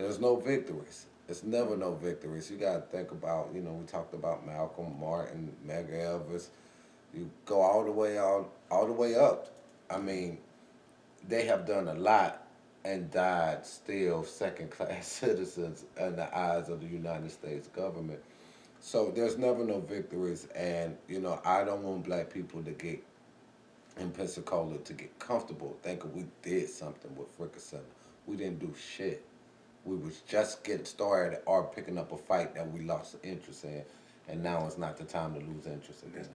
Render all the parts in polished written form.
There's no victories. It's never no victories. You got to think about, we talked about Malcolm, Martin, Medgar Evers. You go all the way up. I mean, they have done a lot and died still second class citizens in the eyes of the United States government. So there's never no victories, and I don't want black people to get in Pensacola to get comfortable thinking we did something with Fricker Center. We didn't do shit. We was just getting started or picking up a fight that we lost interest in, and now it's not the time to lose interest again.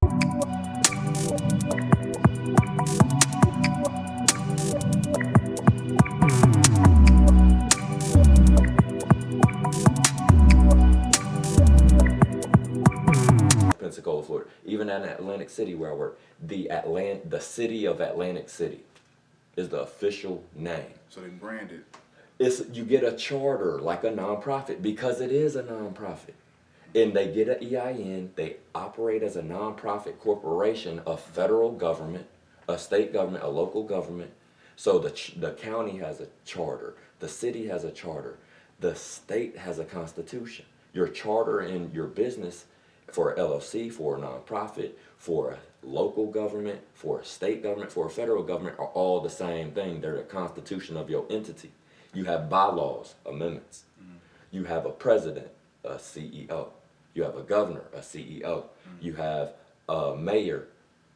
Pensacola, Florida. Even in Atlantic City where I work, the city of Atlantic City is the official name. So they branded. You get a charter like a nonprofit because it is a nonprofit. And they get an EIN, they operate as a nonprofit corporation, a federal government, a state government, a local government. So the county has a charter, the city has a charter, the state has a constitution. Your charter and your business for a LLC, for a nonprofit, for a local government, for a state government, for a federal government are all the same thing. They're the constitution of your entity. You have bylaws, amendments. You have a president, a CEO. You have a governor, a CEO. You have a mayor,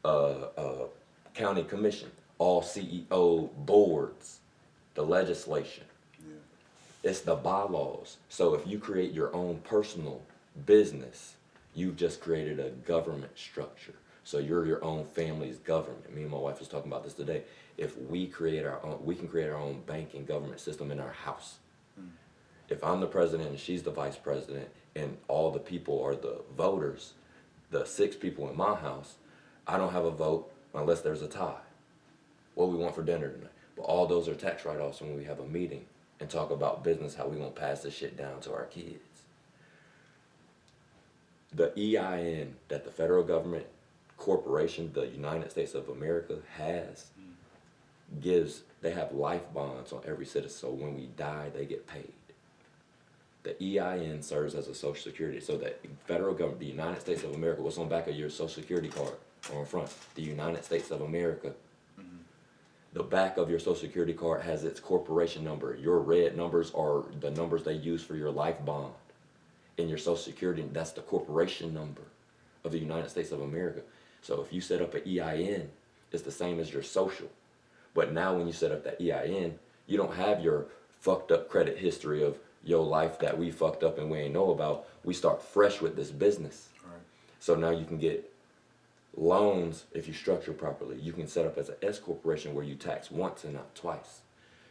a county commission, all CEO boards, the legislation. Yeah. It's the bylaws. So if you create your own personal business, you've just created a government structure. So you're your own family's government. Me and my wife was talking about this today. If we create our own, we can create our own banking government system in our house. If I'm the president and she's the vice president and all the people are the voters, the 6 people in my house, I don't have a vote unless there's a tie. What we want for dinner tonight. But all those are tax write-offs when we have a meeting and talk about business, how we gonna pass this shit down to our kids. The EIN that the federal government corporation, the United States of America has, they have life bonds on every citizen. So when we die, they get paid. The EIN serves as a social security. So the federal government, the United States of America, what's on the back of your social security card or in front? The United States of America. The back of your social security card has its corporation number. Your red numbers are the numbers they use for your life bond. In your social security, that's the corporation number of the United States of America. So if you set up an EIN, it's the same as your social. But now when you set up that EIN, you don't have your fucked up credit history of your life that we fucked up and we ain't know about. We start fresh with this business. Right. So now you can get loans if you structure properly. You can set up as an S corporation where you tax once and not twice.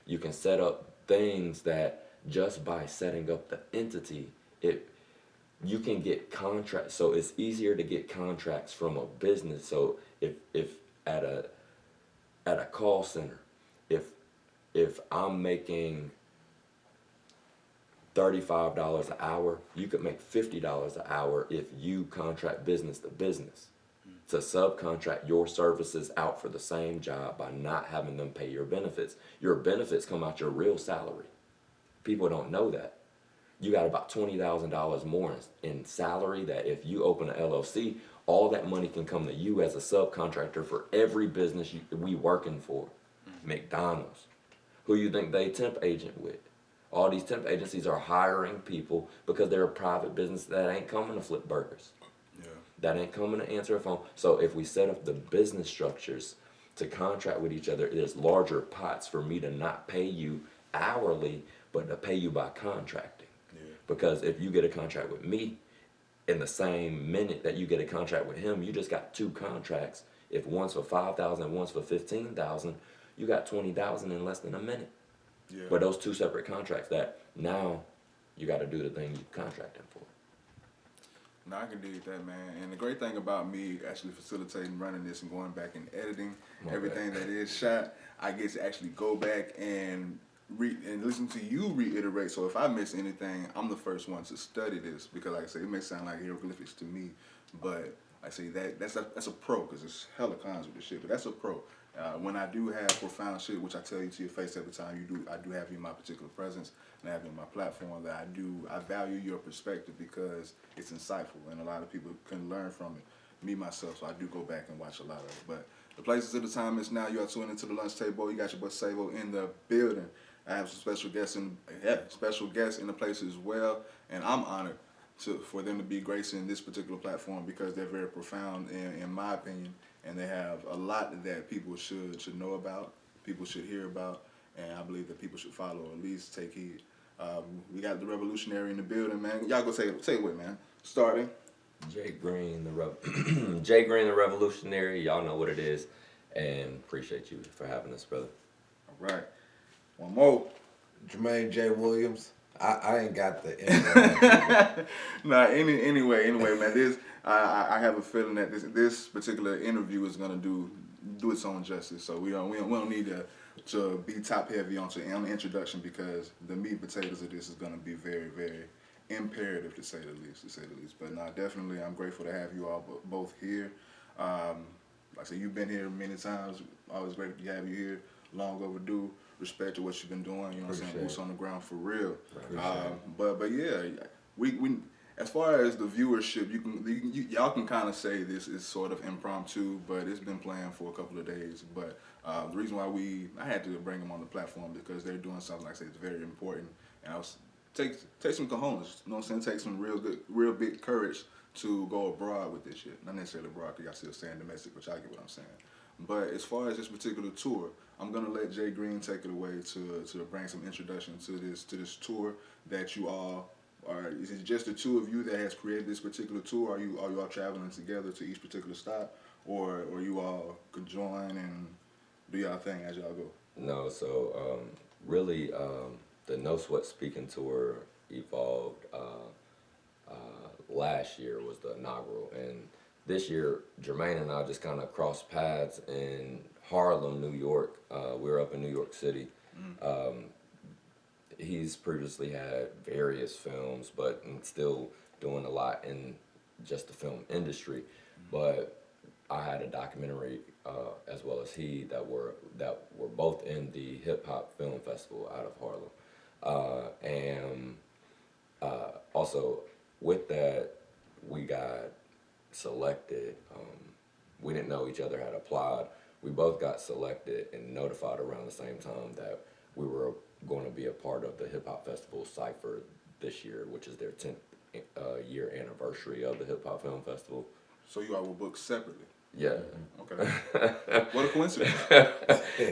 You can set up things that just by setting up the entity, you can get contracts. So it's easier to get contracts from a business. So if at a call center, if I'm making $35 an hour, you could make $50 an hour if you contract business to business to subcontract your services out for the same job by not having them pay your benefits. Your benefits come out your real salary. People don't know that. You got about $20,000 more in salary that if you open an LLC, all that money can come to you as a subcontractor for every business we working for. McDonald's. Who you think they temp agent with? All these temp agencies are hiring people because they're a private business that ain't coming to flip burgers. Yeah. That ain't coming to answer a phone. So if we set up the business structures to contract with each other, there's larger pots for me to not pay you hourly, but to pay you by contracting. Yeah. Because if you get a contract with me, in the same minute that you get a contract with him, you just got 2 contracts. If one's for $5,000 and one's for $15,000, you got $20,000 in less than a minute. Yeah. But those 2 separate contracts that now you got to do the thing you contracting for. No, I can dig that, man. And the great thing about me actually facilitating running this and going back and editing everything that is shot, I get to actually go back and listen to you reiterate. So if I miss anything, I'm the first one to study this because, like I say, it may sound like hieroglyphics to me, but I say that's a pro because it's hella cons with this shit. But that's a pro. When I do have profound shit, which I tell you to your face every time I do have you in my particular presence and I have you in my platform, that I value your perspective because it's insightful and a lot of people can learn from it. Me, myself, so I do go back and watch a lot of it. But the places of the time is now. You are tuning into the lunch table. You got your boy Savo in the building. I have some special guests in the place as well, and I'm honored for them to be gracing this particular platform because they're very profound in my opinion, and they have a lot that people should know about, people should hear about, and I believe that people should follow or at least take heed. We got the revolutionary in the building, man. Y'all go say it with, man. Starting. Jay Green, Jay Green, the revolutionary. Y'all know what it is, and appreciate you for having us, brother. All right. One more. Jermaine J. Williams. I ain't got the info. Nah, anyway, man. I have a feeling that this particular interview is gonna do its own justice. So we don't need to be top heavy on the introduction because the meat and potatoes of this is gonna be very, very imperative to say the least. But nah, definitely, I'm grateful to have you all both here. Like I said, you've been here many times. Always grateful to have you here. Long overdue. Respect to what you've been doing. You know what I'm saying? Boots on the ground for real. But yeah, we as far as the viewership, y'all can kind of say this is sort of impromptu, but it's been planned for a couple of days. But the reason why I had to bring them on the platform because they're doing something like I say it's very important, and I was take some cojones. You know what I'm saying? Take some real big courage to go abroad with this shit. Not necessarily abroad because y'all still staying domestic, but y'all get what I'm saying. But as far as this particular tour, I'm gonna let Jay Green take it away to bring some introduction to this tour that you all are. Is it just the two of you that has created this particular tour? Are you all traveling together to each particular stop, or you all could join and do y'all thing as y'all go? No, so really, the No Sweat Speaking Tour evolved. Last year was the inaugural, and this year Jermaine and I just kind of crossed paths in Harlem, New York. We were up in New York City. He's previously had various films, but still doing a lot in just the film industry. But I had a documentary as well as he that were both in the Hip Hop Film Festival out of Harlem, and also with that we got selected. We didn't know each other had applied. We both got selected and notified around the same time that we were going to be a part of the Hip Hop Festival Cypher this year, which is their 10th year anniversary of the Hip Hop Film Festival. So you all were booked separately? Yeah. Okay. What a coincidence.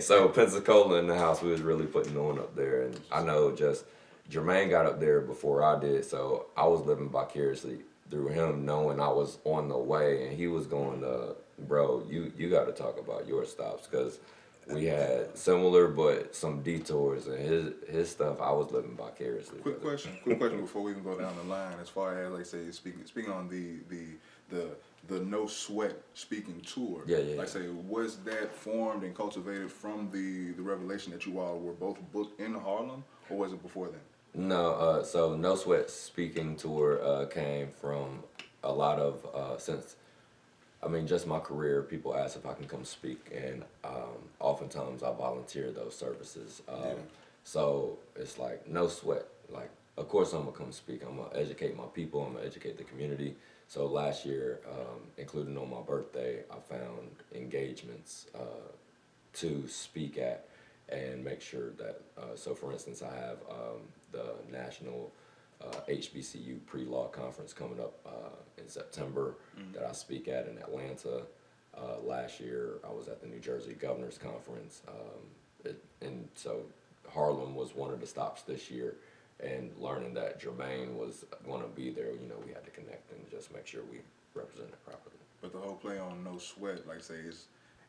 So Pensacola in the house, we was really putting on up there. And I know just Jermaine got up there before I did, so I was living vicariously through him, knowing I was on the way, and he was going to, bro, you got to talk about your stops, because we had similar but some detours, and his stuff, I was living vicariously. Quick question before we even go down the line, as far as, like say, speaking on the No Sweat Speaking Tour. Yeah. Like say, was that formed and cultivated from the revelation that you all were both booked in Harlem, or was it before then? No, so No Sweat Speaking Tour came from a lot of, just my career, people ask if I can come speak, and oftentimes I volunteer those services. So it's like, no sweat. Like, of course I'm gonna come speak. I'm gonna educate my people, I'm gonna educate the community. So last year, including on my birthday, I found engagements to speak at and make sure that, so for instance, I have the National HBCU Pre-Law Conference coming up in September that I speak at in Atlanta. Last year, I was at the New Jersey Governor's Conference. And so Harlem was one of the stops this year. And learning that Jermaine was going to be there, we had to connect and just make sure we represent it properly. But the whole play on No Sweat, like I say,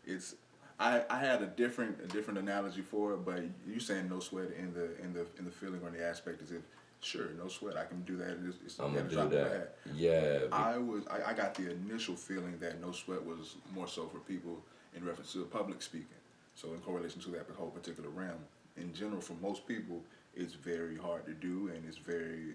it's I had a different analogy for it, but you saying no sweat in the feeling or the aspect is if sure, no sweat, I can do that. It's I'm gonna do that. Yeah. I got the initial feeling that no sweat was more so for people in reference to public speaking. So in correlation to that whole particular realm, in general, for most people, it's very hard to do and it's very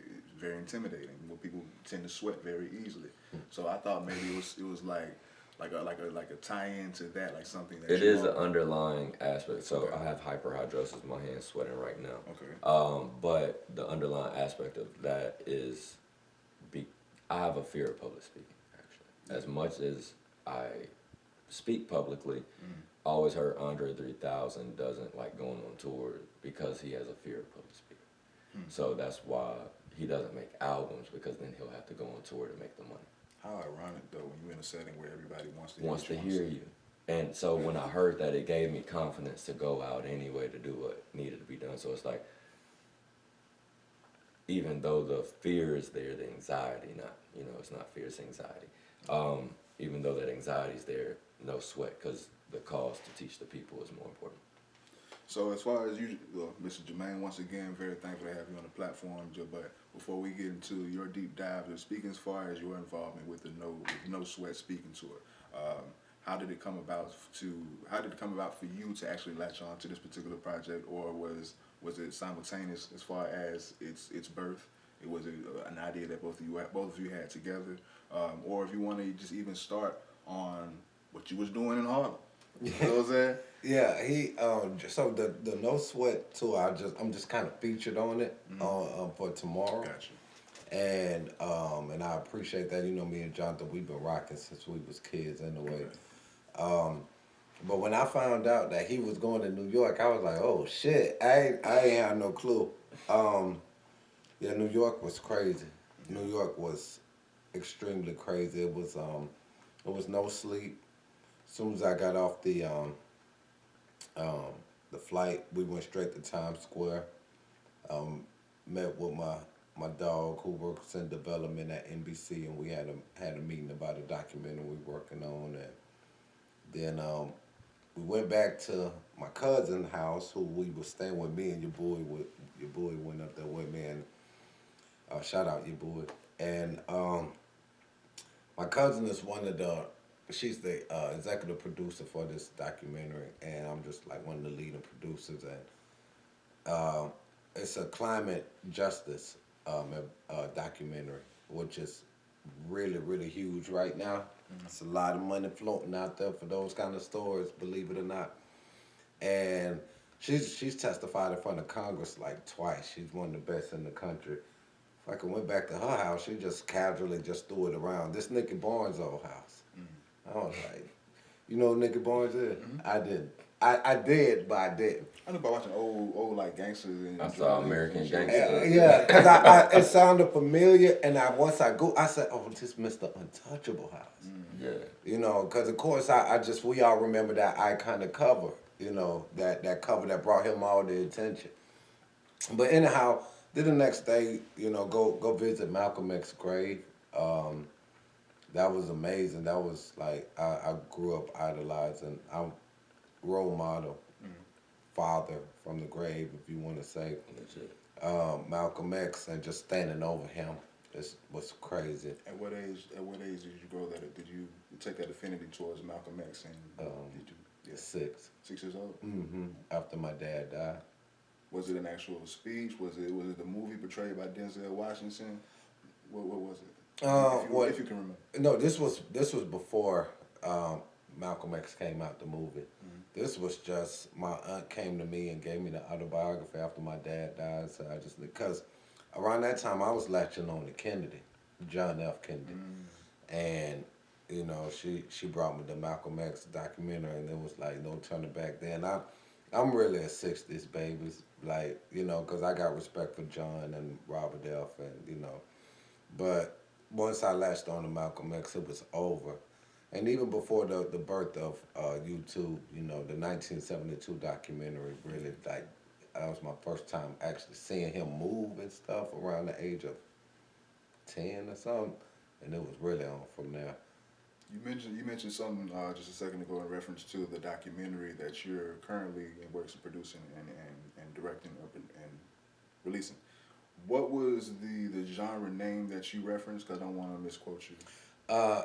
intimidating. People tend to sweat very easily. So I thought maybe it was like like a tie-in to that, like something that It you is are. an underlying aspect. So Okay. I have hyperhidrosis. My hand's sweating right now. Okay. But the underlying aspect of that is, be, I have a fear of public speaking. Actually, as much as I speak publicly, I always heard Andre 3000 doesn't like going on tour because he has a fear of public speaking. So that's why he doesn't make albums, because then he'll have to go on tour to make the money. How ironic though, when you're in a setting where everybody wants to Wants to what you hear wanna say. you. And so when I heard that, it gave me confidence to go out anyway to do what needed to be done. So it's like, even though the fear is there, the anxiety, not, it's not fear, it's anxiety. Even though that anxiety is there, no sweat, because the cause to teach the people is more important. So as far as you, Mr. Jermaine, once again, very thankful to have you on the platform. But before we get into your deep dive, just speaking as far as your involvement with the No Sweat speaking tour, how did it come about for you to actually latch on to this particular project, or was it simultaneous as far as its birth? It was an idea that both of you had together, or if you want to just even start on what you was doing in Harlem. You know what I'm saying? Yeah, so the No Sweat tour, I'm just kind of featured on it for tomorrow. Gotcha. And I appreciate that. Me and Jonathan, we've been rocking since we was kids anyway. But when I found out that he was going to New York, I was like, oh shit, I ain't had no clue. Yeah, New York was crazy. New York was extremely crazy. It was no sleep. As soon as I got off the flight, we went straight to Times Square. Met with my dog who works in development at NBC, and we had a meeting about a documentary we're working on, and then we went back to my cousin's house, who we were staying with. Me and your boy went up there with me, and shout out your boy. And my cousin is she's the executive producer for this documentary, and I'm just like one of the leading producers. And it's a climate justice documentary, which is really, really huge right now. It's a lot of money floating out there for those kind of stories, believe it or not. And she's testified in front of Congress like twice. She's one of the best in the country. If I went back to her house, she just casually just threw it around. This Nicky Barnes' old house. I was like, you know who Nicky Barnes is? I didn't. I did, but I didn't. I know about watching old like gangsters and I saw American Gangster. Yeah, because it sounded familiar, and once I said, oh, this Mr. Untouchable house. Yeah. Because of course we all remember that iconic cover, that cover that brought him all the attention. But anyhow, then the next day, go visit Malcolm X's grave. That was amazing. That was like, I grew up idolizing. I'm role model, father from the grave, if you want to say. Malcolm X, and just standing over him was crazy. At what age did you grow that? Did you take that affinity towards Malcolm X? And did you? Yeah. 6. 6 years old. After my dad died. Was it an actual speech? Was it the movie portrayed by Denzel Washington? What was it? If you can remember. No, this was before Malcolm X came out, the movie. This was just, my aunt came to me and gave me the autobiography after my dad died. So I just, because around that time I was latching on to Kennedy, John F. Kennedy. And, she brought me the Malcolm X documentary, and it was like no turning back then. I'm really a 60s baby, like, because I got respect for John and Robert F. and, but once I latched on to Malcolm X, it was over. And even before the birth of YouTube, the 1972 documentary, really, like, that was my first time actually seeing him move and stuff around the age of 10 or something. And it was really on from there. You mentioned something just a second ago in reference to the documentary that you're currently in works of producing and directing and releasing. What was the genre name that you referenced? Because I don't want to misquote you.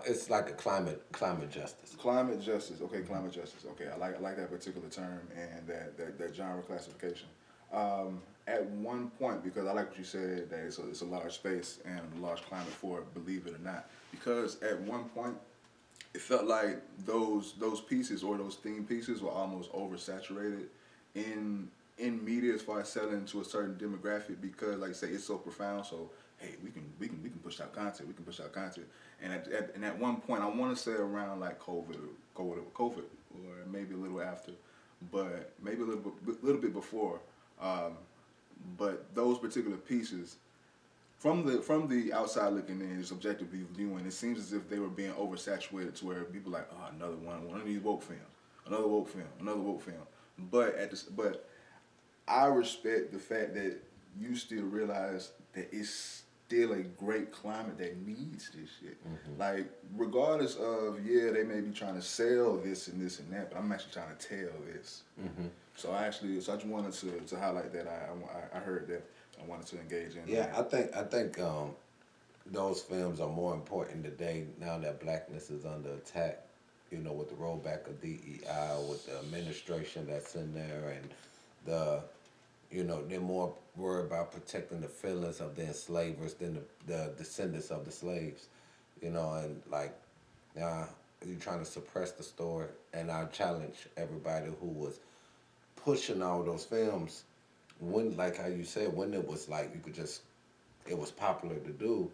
It's like a climate justice. Climate justice. Okay, climate justice. Okay, I like that particular term and that genre classification. At one point, because I like what you said, that it's a large space and a large climate for it, believe it or not. Because at one point, it felt like those pieces or those theme pieces were almost oversaturated in media as far as selling to a certain demographic because, like I say, it's so profound. So hey, we can push out content. We can push out content. And at one point, I want to say around like COVID, or maybe a little after, but maybe a little bit before. But those particular pieces, from the outside looking in, is objectively viewing, it seems as if they were being oversaturated to where people like, oh, another one of these woke films, another woke film. But I respect the fact that you still realize that it's still a great climate that needs this shit. Mm-hmm. Like, regardless of, yeah, they may be trying to sell this and this and that, but I'm actually trying to tell this. Mm-hmm. So I just wanted to highlight that. I heard that. I wanted to engage in. Yeah, that. I think those films are more important today now that blackness is under attack. You know, with the rollback of DEI, with the administration that's in there, and they're more worried about protecting the feelings of the enslavers than the descendants of the slaves. You know, and like now you're trying to suppress the story, and I challenge everybody who was pushing all those films when, like how you said, when it was like it was popular to do.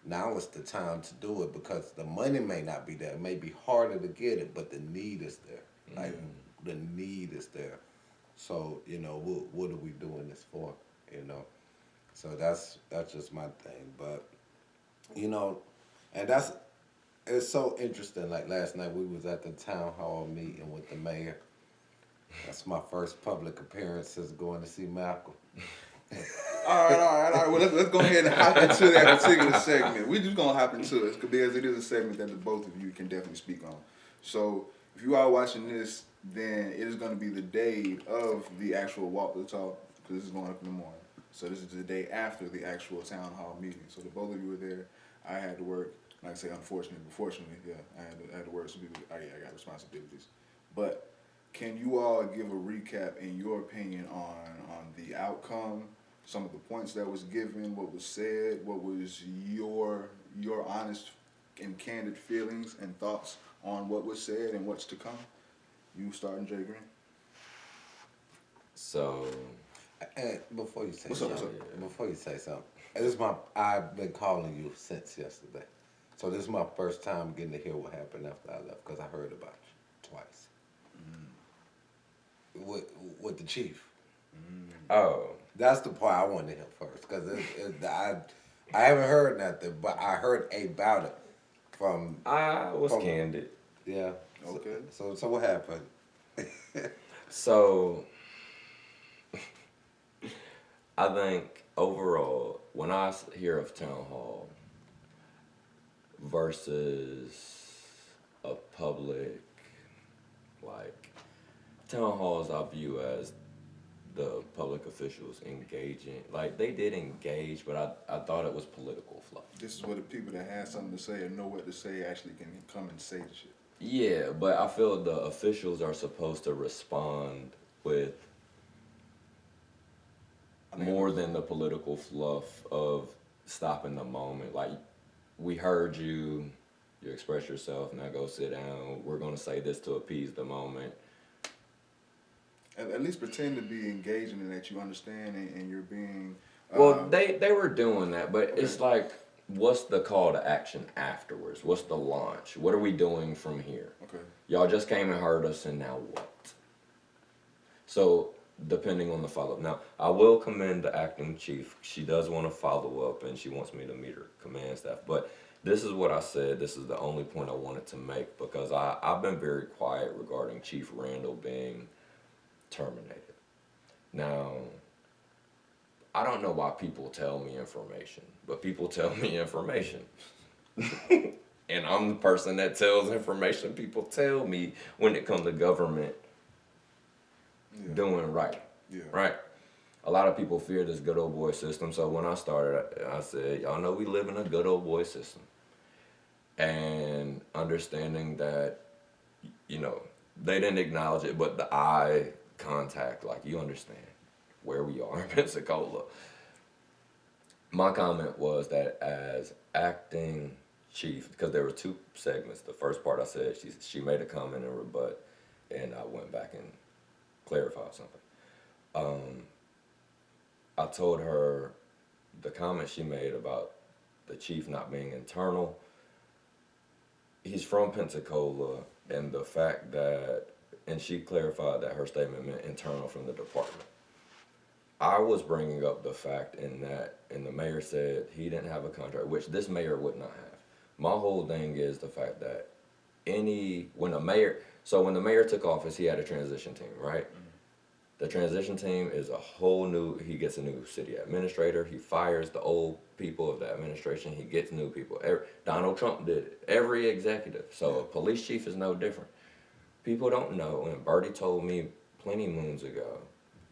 Now is the time to do it because the money may not be there. It may be harder to get it, but the need is there. Like, the need is there. So, what are we doing this for? So that's just my thing. But, and it's so interesting. Like last night we was at the town hall meeting with the mayor. That's my first public appearance since going to see Malcolm. All right. Well, let's go ahead and hop into that particular segment. We're just gonna hop into it because it is a segment that the both of you can definitely speak on. So, if you are watching this, then it is gonna be the day of the actual walk the talk because this is going up in the morning. So this is the day after the actual town hall meeting. So the both of you were there. I had to work. Like I say, unfortunately, but fortunately, yeah, I had to work. Some people, I got responsibilities. But can you all give a recap in your opinion on the outcome? Some of the points that was given, what was said, what was your honest and candid feelings and thoughts on what was said and what's to come? You starting, Jay Green? So, and before you say what's something, I've been calling you since yesterday. So this is my first time getting to hear what happened after I left because I heard about you twice. With the chief. Oh. That's the part I wanted to hear first, because I haven't heard nothing, but I heard about it from. I was candid. Yeah. Okay. So what happened? So, I think overall, when I hear of town hall versus a public, like town halls, I view as the public officials engaging. Like, they did engage, but I thought it was political fluff. This is where the people that have something to say or know what to say actually can come and say the shit. Yeah, but I feel the officials are supposed to respond with more than the political fluff of stopping the moment. Like, we heard you express yourself, now go sit down. We're going to say this to appease the moment. At least pretend to be engaging and that you understand and you're being. Well, they were doing that, but okay. It's like, what's the call to action afterwards? What's the launch? What are we doing from here? Okay. Y'all just came and heard us, and now what? So, depending on the follow-up. Now, I will commend the acting chief. She does want to follow up, and she wants me to meet her command staff. But this is what I said. This is the only point I wanted to make, because I've been very quiet regarding Chief Randall being terminated. Now, I don't know why people tell me information, but people tell me information. And I'm the person that tells information people tell me when it comes to government doing right. Yeah. Right? A lot of people fear this good old boy system, so when I started, I said, y'all know we live in a good old boy system. And understanding that, they didn't acknowledge it, but the eye contact, like, you understand where we are in Pensacola. My comment was that as acting chief, because there were two segments. The first part I said she made a comment in rebut, and I went back and clarified something. I told her the comment she made about the chief not being internal. He's from Pensacola, and the fact that, and she clarified that her statement meant internal from the department. I was bringing up the fact in that, and the mayor said he didn't have a contract, which this mayor would not have. My whole thing is the fact that when the mayor took office, he had a transition team, right? The transition team is he gets a new city administrator, he fires the old people of the administration, he gets new people. Donald Trump did it, every executive. So a police chief is no different. People don't know, and Bertie told me plenty moons ago,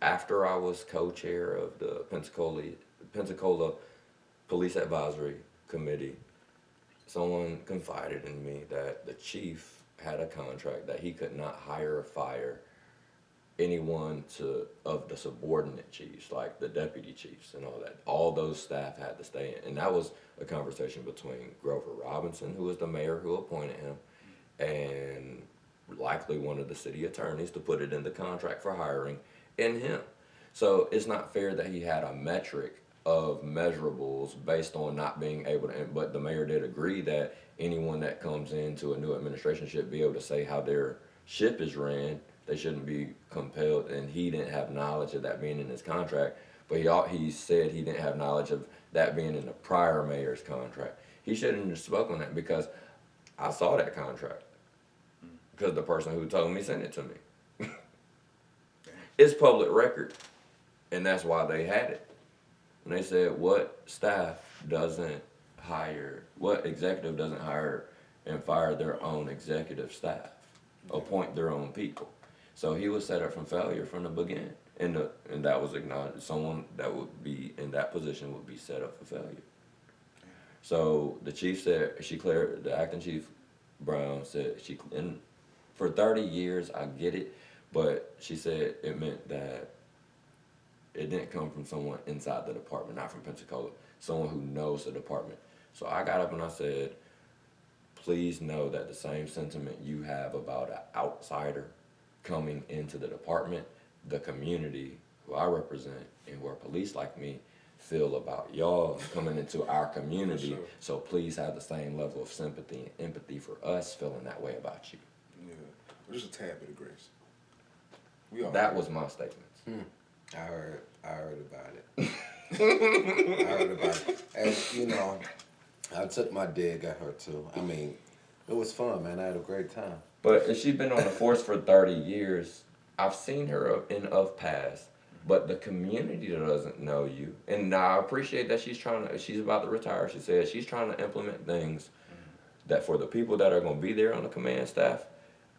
after I was co-chair of the Pensacola Police Advisory Committee, someone confided in me that the chief had a contract that he could not hire or fire anyone of the subordinate chiefs, like the deputy chiefs and all that. All those staff had to stay in. And that was a conversation between Grover Robinson, who was the mayor who appointed him, and likely one of the city attorneys to put it in the contract for hiring, and him. So it's not fair that he had a metric of measurables based on not being able to, but the mayor did agree that anyone that comes into a new administration should be able to say how their ship is ran. They shouldn't be compelled, and he didn't have knowledge of that being in his contract, but he said he didn't have knowledge of that being in the prior mayor's contract. He shouldn't have spoken that, because I saw that contract, because the person who told me sent it to me. It's public record, and that's why they had it. And they said, what executive doesn't hire and fire their own executive staff, appoint their own people? So he was set up from failure from the beginning, and that was acknowledged. Someone that would be in that position would be set up for failure. So the chief said, the acting chief Brown said, and for 30 years I get it, but she said it meant that it didn't come from someone inside the department, not from Pensacola, someone who knows the department. So I got up and I said, please know that the same sentiment you have about an outsider coming into the department, the community who I represent and who are police like me feel about y'all coming into our community. Sure. So please have the same level of sympathy and empathy for us feeling that way about you. Yeah, just a tad bit of grace. That was my statement. I heard about it. I heard about it. And, you know, I took my dig at her, too. I mean, it was fun, man. I had a great time. But if she's been on the force for 30 years, I've seen her of past, but the community doesn't know you. And I appreciate that she's about to retire. She said she's trying to implement things that for the people that are going to be there on the command staff,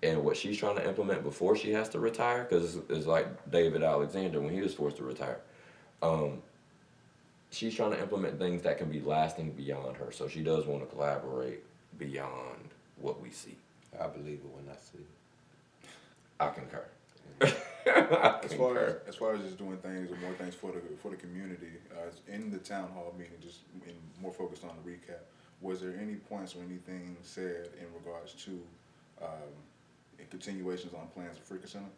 and what she's trying to implement before she has to retire, because it's like David Alexander when he was forced to retire. She's trying to implement things that can be lasting beyond her. So she does want to collaborate beyond what we see. I believe it when I see it. I concur. As far as just doing things or more things for the community, in the town hall meeting, just more focused on the recap, was there any points or anything said in regards to continuations on plans for Fricker Center?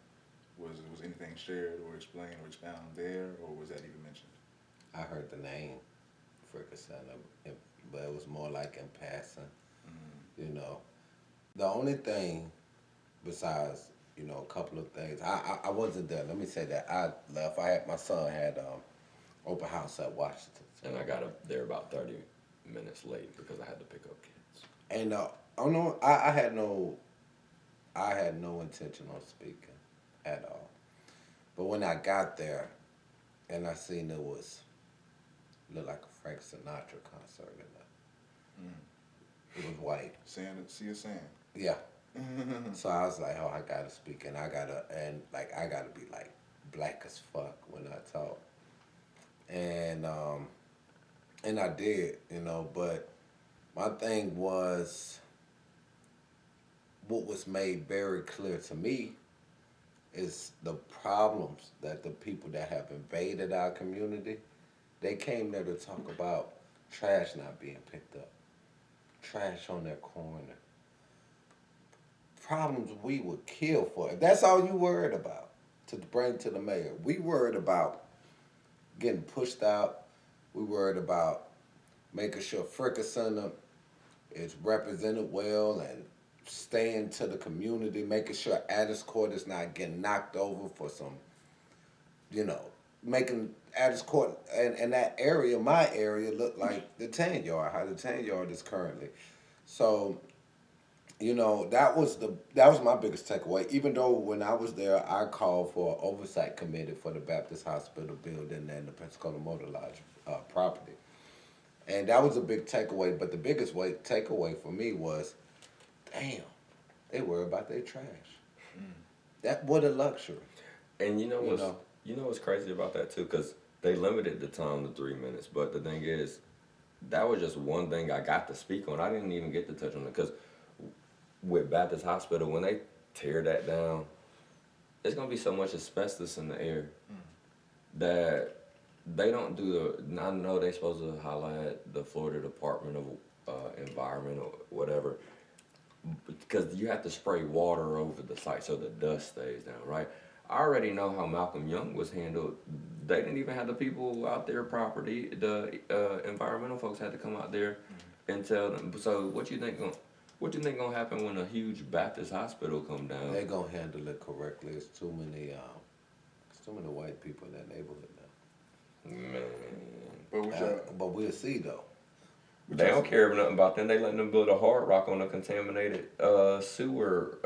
Was anything shared or explained or expounded there, or was that even mentioned? I heard the name Fricker Center, but it was more like in passing. You know, the only thing besides, you know, a couple of things, I wasn't there. Let me say that I left. My son had open house at Washington, and I got up there about 30 minutes late because I had to pick up kids. And I had no intention on speaking at all. But when I got there, and I seen looked like a Frank Sinatra concert in there. It was white. See a sand. Yeah. So I was like, oh, I gotta speak, and I gotta be like black as fuck when I talk. And I did, you know, but my thing was, what was made very clear to me is the problems that the people that have invaded our community, they came there to talk about trash not being picked up. trash on their corner. Problems we would kill for. If that's all you worried about to bring to the mayor, we worried about getting pushed out. We worried about making sure Fricka Center is represented well and staying to the community, making sure Addis Court is not getting knocked over for some, you know, making Addis Court and that area, my area, look like the 10 yard, how the 10 yard is currently. So, you know, that was my biggest takeaway. Even though when I was there, I called for an oversight committee for the Baptist Hospital building and the Pensacola Motor Lodge property, and that was a big takeaway. But the biggest takeaway for me was, damn, they worry about their trash. That what a luxury. And You know, you know what's crazy about that too, because they limited the time to 3 minutes. But the thing is, that was just one thing I got to speak on. I didn't even get to touch on it because with Baptist Hospital, when they tear that down, there's gonna be so much asbestos in the air that they don't do the. I know they're supposed to highlight the Florida Department of Environment or whatever, because you have to spray water over the site so the dust stays down, right? I already know how Malcolm Young was handled. They didn't even have the people out there property. The environmental folks had to come out there and tell them. So what you think gonna happen when a huge Baptist hospital come down? they gonna handle it correctly. It's too many white people in that neighborhood now. Man, But what y'all, But we'll see though. they don't care nothing about them. They letting them build a hard rock on a contaminated sewer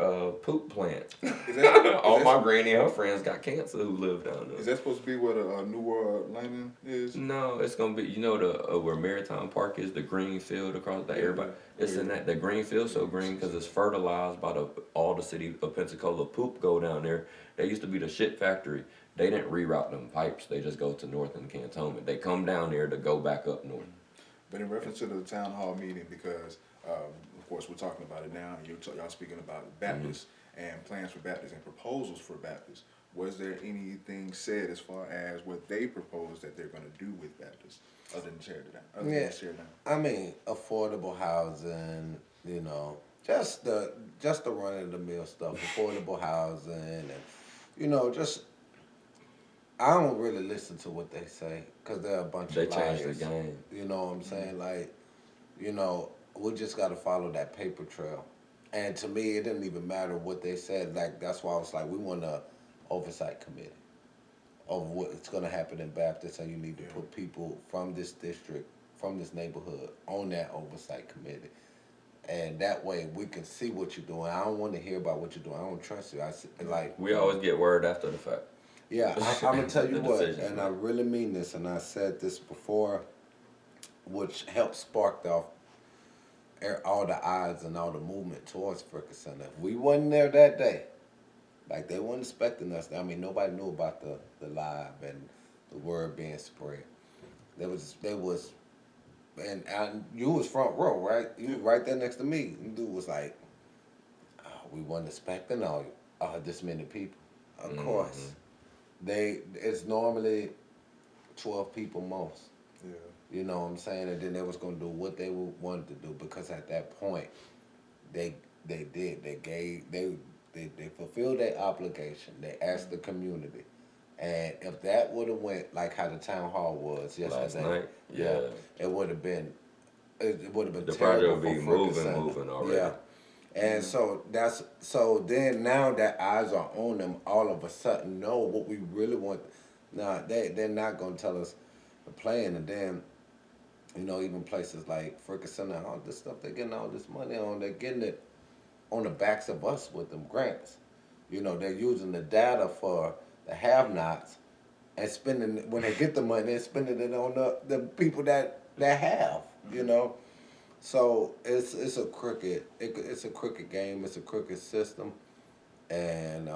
poop plant. is that, All is my that, granny and her friends got cancer who live down there. is that supposed to be where the New World Landing is? No, it's gonna be the where Maritime Park is, the green field across the everybody. It's in that the green field so green because it's fertilized by all the city of Pensacola poop go down there. They used to be the shit factory. They didn't reroute them pipes. They just go to North and Cantonment. They come down there to go back up north. But in reference to the town hall meeting, because of course we're talking about it now, and y'all speaking about Baptists and plans for Baptists and proposals for Baptists. Was there anything said as far as what they propose that they're going to do with Baptists, other than tear it down? Other than tear it down? I mean, affordable housing, you know, just the run of the mill stuff, affordable housing, and you know, just I don't really listen to what they say because they're a bunch They of liars. changed the game. You know what I'm saying? Like, you know, we just got to follow that paper trail. And to me, it didn't even matter what they said. Like, that's why I was like, we want a oversight committee of what's going to happen in Baptist, and you need to put people from this district, from this neighborhood, on that oversight committee. And that way we can see what you're doing. I don't want to hear about what you're doing. I don't trust you. We always get word after the fact. Yeah, I'm gonna tell you The what, decision, and right? I really mean this, and I said this before, which helped spark off all the eyes and all the movement towards Fricka Center. If we wasn't there that day, like they weren't expecting us. I mean, nobody knew about the live and the word being spread. There was, and you was front row, right? You was right there next to me. And dude was like, oh, we wasn't expecting all this many people. Of course. It's normally 12 people most. Yeah. You know what I'm saying? And then they was gonna do what they wanted to do because at that point, they fulfilled their obligation. They asked the community, and if that would have went like how the town hall was yesterday, Last night, yeah. it would have been. It would have been The terrible project would be for Fricka Center. moving already. Yeah. And so then now that eyes are on them, all of a sudden know what we really want. Nah, they're not gonna tell us the plan, and then, you know, even places like Fricka Center, all this stuff they're getting all this money on, they're getting it on the backs of us with them grants. You know, they're using the data for the have-nots and spending when they get the money, they're spending it on the people that have. You know. So it's a crooked game. It's a crooked system, and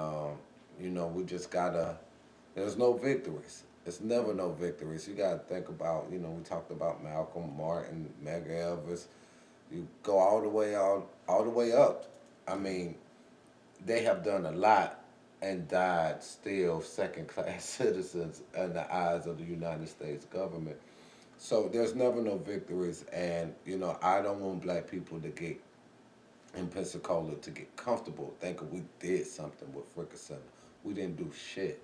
you know we just gotta. There's no victories. It's never no victories. You gotta think about. You know we talked about Malcolm, Martin, Medgar Evers. You go all the way up. I mean, they have done a lot and died still second class citizens in the eyes of the United States government. So there's never no victories, and you know I don't want black people to get in Pensacola to get comfortable thinking we did something with Fricker Center. We didn't do shit.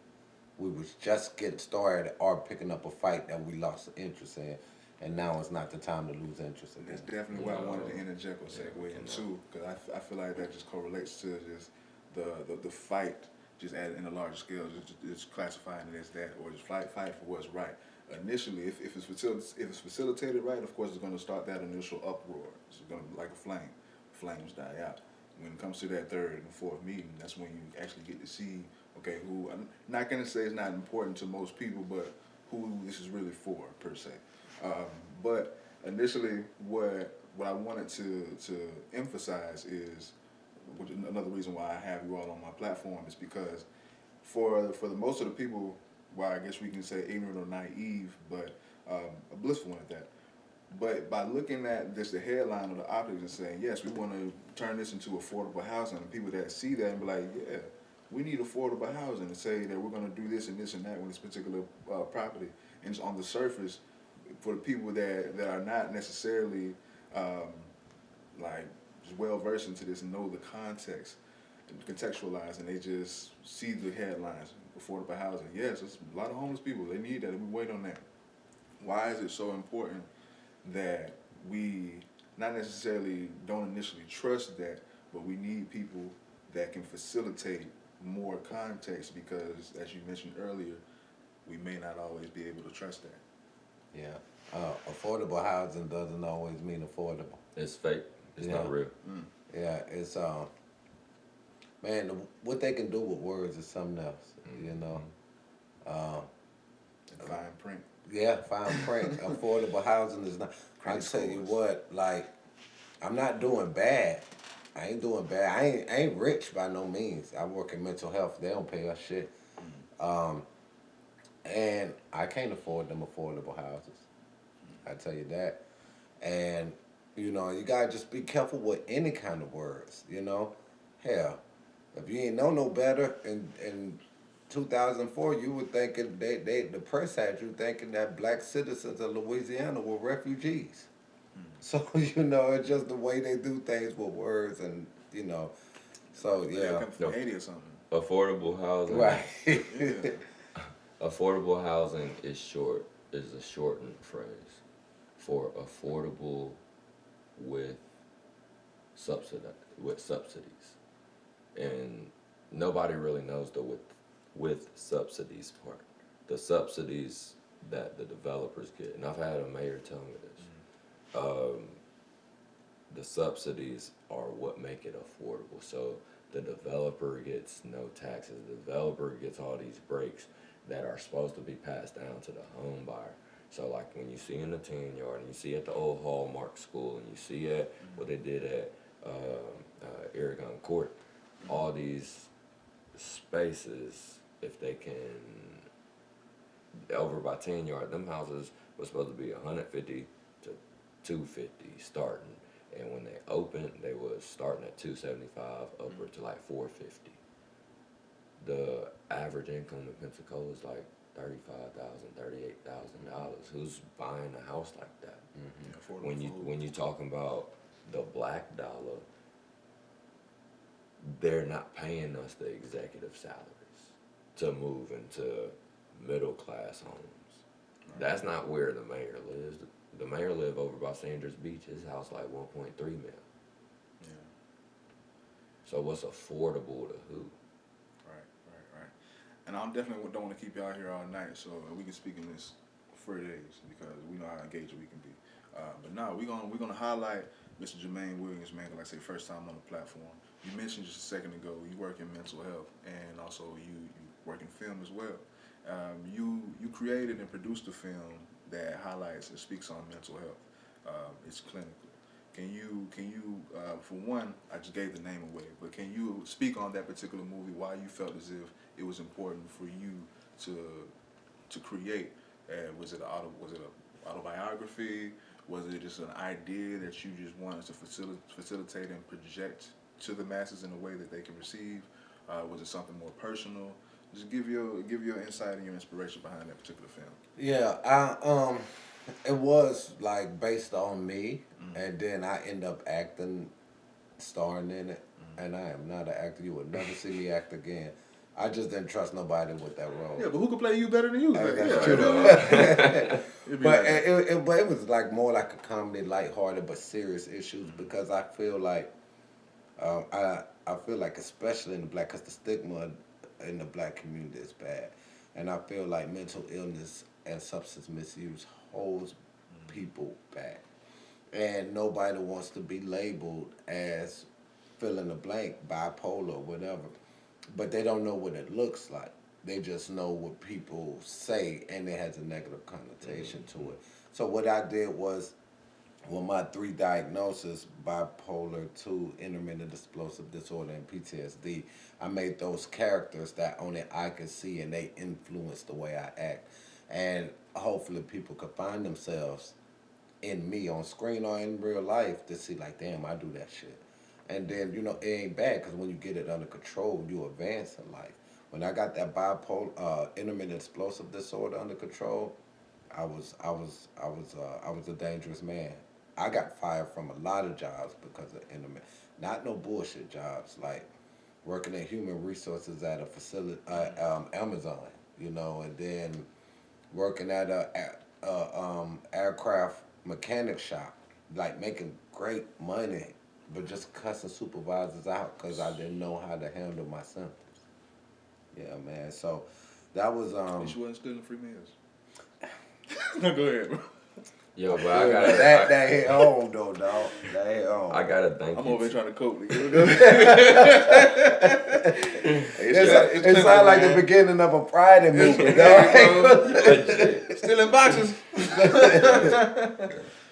We was just getting started or picking up a fight that we lost interest in, and now it's not the time to lose interest again. That's definitely what I wanted to interject or Yeah, segue into, because I feel like that just correlates to just the fight, just at in a larger scale, just classifying it as that, or just fight for what's right. Initially, if it's facilitated right, of course it's going to start that initial uproar. It's going to be like a flame. Flames die out. When it comes to that third and fourth meeting, that's when you actually get to see, okay, who, I'm not going to say it's not important to most people, but who this is really for, per se. But initially, what I wanted to emphasize is, which another reason why I have you all on my platform is because for the most of the people, well, I guess we can say ignorant or naive, but a blissful one at that. But by looking at just the headline or the optics and saying, yes, we want to turn this into affordable housing, and people that see that and be like, yeah, we need affordable housing, and say that we're going to do this and this and that with this particular property, and it's on the surface, for the people that are not necessarily like just well versed into this and know the context and contextualize, and they just see the headlines, affordable housing. Yes, there's a lot of homeless people. They need that, and we wait on that. Why is it so important that we not necessarily don't initially trust that, but we need people that can facilitate more context, because as you mentioned earlier, we may not always be able to trust that. Yeah, affordable housing doesn't always mean affordable. It's fake. It's Yeah. not real. Yeah, it's man, what they can do with words is something else. You know, And fine print. yeah, fine print. Affordable housing is not. I Credit tell you scores. what, like, I'm not doing bad. I ain't doing bad. I ain't rich by no means. I work in mental health. They don't pay us shit. And I can't afford them affordable houses. I tell you that. And you know, you gotta just be careful with any kind of words. You know, hell, if you ain't know no better in 2004, you were thinking the press had you thinking that black citizens of Louisiana were refugees. So you know, it's just the way they do things with words, and you know, so They yeah, come from No. Haiti or something. Affordable housing. right. Yeah. Affordable housing is a shortened phrase for affordable with subsidies, and nobody really knows the with subsidies part. The subsidies that the developers get, and I've had a mayor tell me this. The subsidies are what make it affordable. So the developer gets no taxes. The developer gets all these breaks that are supposed to be passed down to the home buyer. So like when you see in the 10 yard, and you see at the old Hallmark School, and you see at what they did at Aragon Court, all these spaces, if they can, over by 10 yard, them houses was supposed to be 150 to 250 starting, and when they opened, they was starting at 275 upward to like 450. The average income in Pensacola is like $35,000, $38,000. Who's buying a house like that? Yeah, affordable When you talking about the black dollar, they're not paying us the executive salaries to move into middle class homes. That's not where the mayor lives. The mayor live over by Sanders Beach. His house like 1.3 mil. Yeah. So what's affordable to who? Right. And I definitely don't want to keep y'all here all night, so we can speak in this for days, because we know how engaged we can be. But now we're gonna highlight Mr. Jermaine Williams, man. Like I say, first time on the platform. You mentioned just a second ago you work in mental health, and also you work in film as well. You created and produced a film that highlights and speaks on mental health. It's clinical. Can you for one, I just gave the name away, but can you speak on that particular movie? Why you felt as if it was important for you to create? Was it a autobiography? Was it just an idea that you just wanted to facilitate and project to the masses in a way that they can receive? Was it something more personal? Just give your insight and your inspiration behind that particular film. Yeah, It was like based on me, and then I end up acting, starring in it, and I am not an actor. You would never see me act again. I just didn't trust nobody with that role. Yeah, but who could play you better than you? Hey, Like, that's yeah, true. it'd be But like that. but it was like more like a comedy, lighthearted but serious issues because I feel like I feel like especially in the black, because the stigma in the black community is bad, and I feel like mental illness and substance misuse holds people back, and nobody wants to be labeled as fill in the blank, bipolar, whatever, but they don't know what it looks like. They just know what people say, and it has a negative connotation to it. So what I did was, with my three diagnoses, bipolar 2, intermittent explosive disorder, and PTSD, I made those characters that only I could see, and they influenced the way I act. And hopefully people could find themselves in me on screen or in real life to see like, damn, I do that shit. And then, it ain't bad because when you get it under control, you advance in life. When I got that intermittent explosive disorder under control, I was a dangerous man. I got fired from a lot of jobs because of intermittent, not no bullshit jobs like working in human resources at a facility, Amazon, and then working at a aircraft mechanic shop, like making great money, but just cussing supervisors out because I didn't know how to handle my symptoms. Yeah, man. So that was At least you wasn't stealing free meals. No, go ahead, bro. Yo, but I gotta, that hit home though, dog. That hit home. I gotta thank I'm you. over here trying to cope. It sounds like the beginning of a Friday movie, dog. Legit. Still in boxes.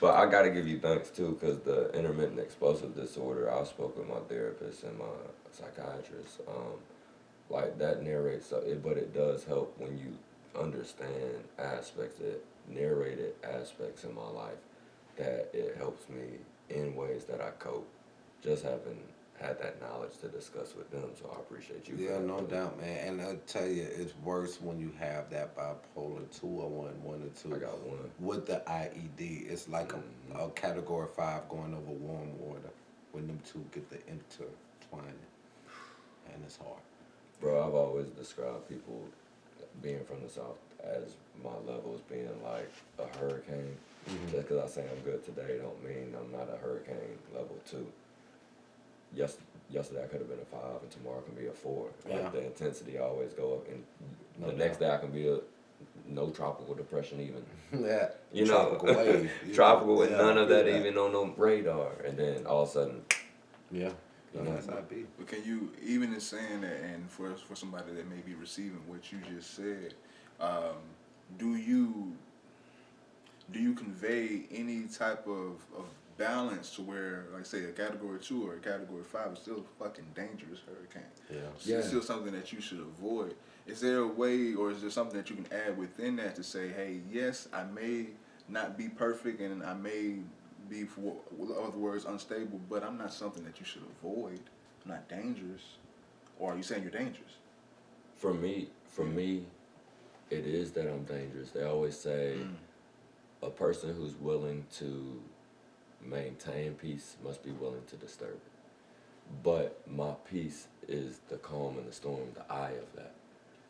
But I gotta give you thanks too, because the intermittent explosive disorder, I spoke with my therapist and my psychiatrist. Like that narrates, but it does help when you understand narrated aspects in my life, that it helps me in ways that I cope. Just having had that knowledge to discuss with them, so I appreciate you. Yeah, for that, no brother. doubt, man. And I'll tell you, it's worse when you have that bipolar 2 or 1 or 2. I got one. With the IED, it's like a category 5 going over warm water when them two get the intertwining. And it's hard. Bro, I've always described people being from the South as my levels being like a hurricane. Just because I say I'm good today don't mean I'm not a hurricane level 2. Yesterday I could have been a 5 and tomorrow can be a 4. Like Yeah. the intensity always go up, and No the next day I can be no tropical depression even. Yeah. You know, Tropical wave. tropical with Yeah, none I of feel that even on the radar, and then all of a sudden, Yeah. You know, That's how it be. But can you, even in saying that, and for somebody that may be receiving what you just said, do you convey any type of balance to where, like say, a category 2 or a category 5 is still a fucking dangerous hurricane? Yeah. So it's still something that you should avoid. Is there a way, or is there something that you can add within that to say, hey, yes, I may not be perfect, and I may be, for other words, unstable, but I'm not something that you should avoid. I'm not dangerous. Or are you saying you're dangerous? for me, it is that I'm dangerous. They always say a person who's willing to maintain peace must be willing to disturb it. But my peace is the calm in the storm, the eye of that.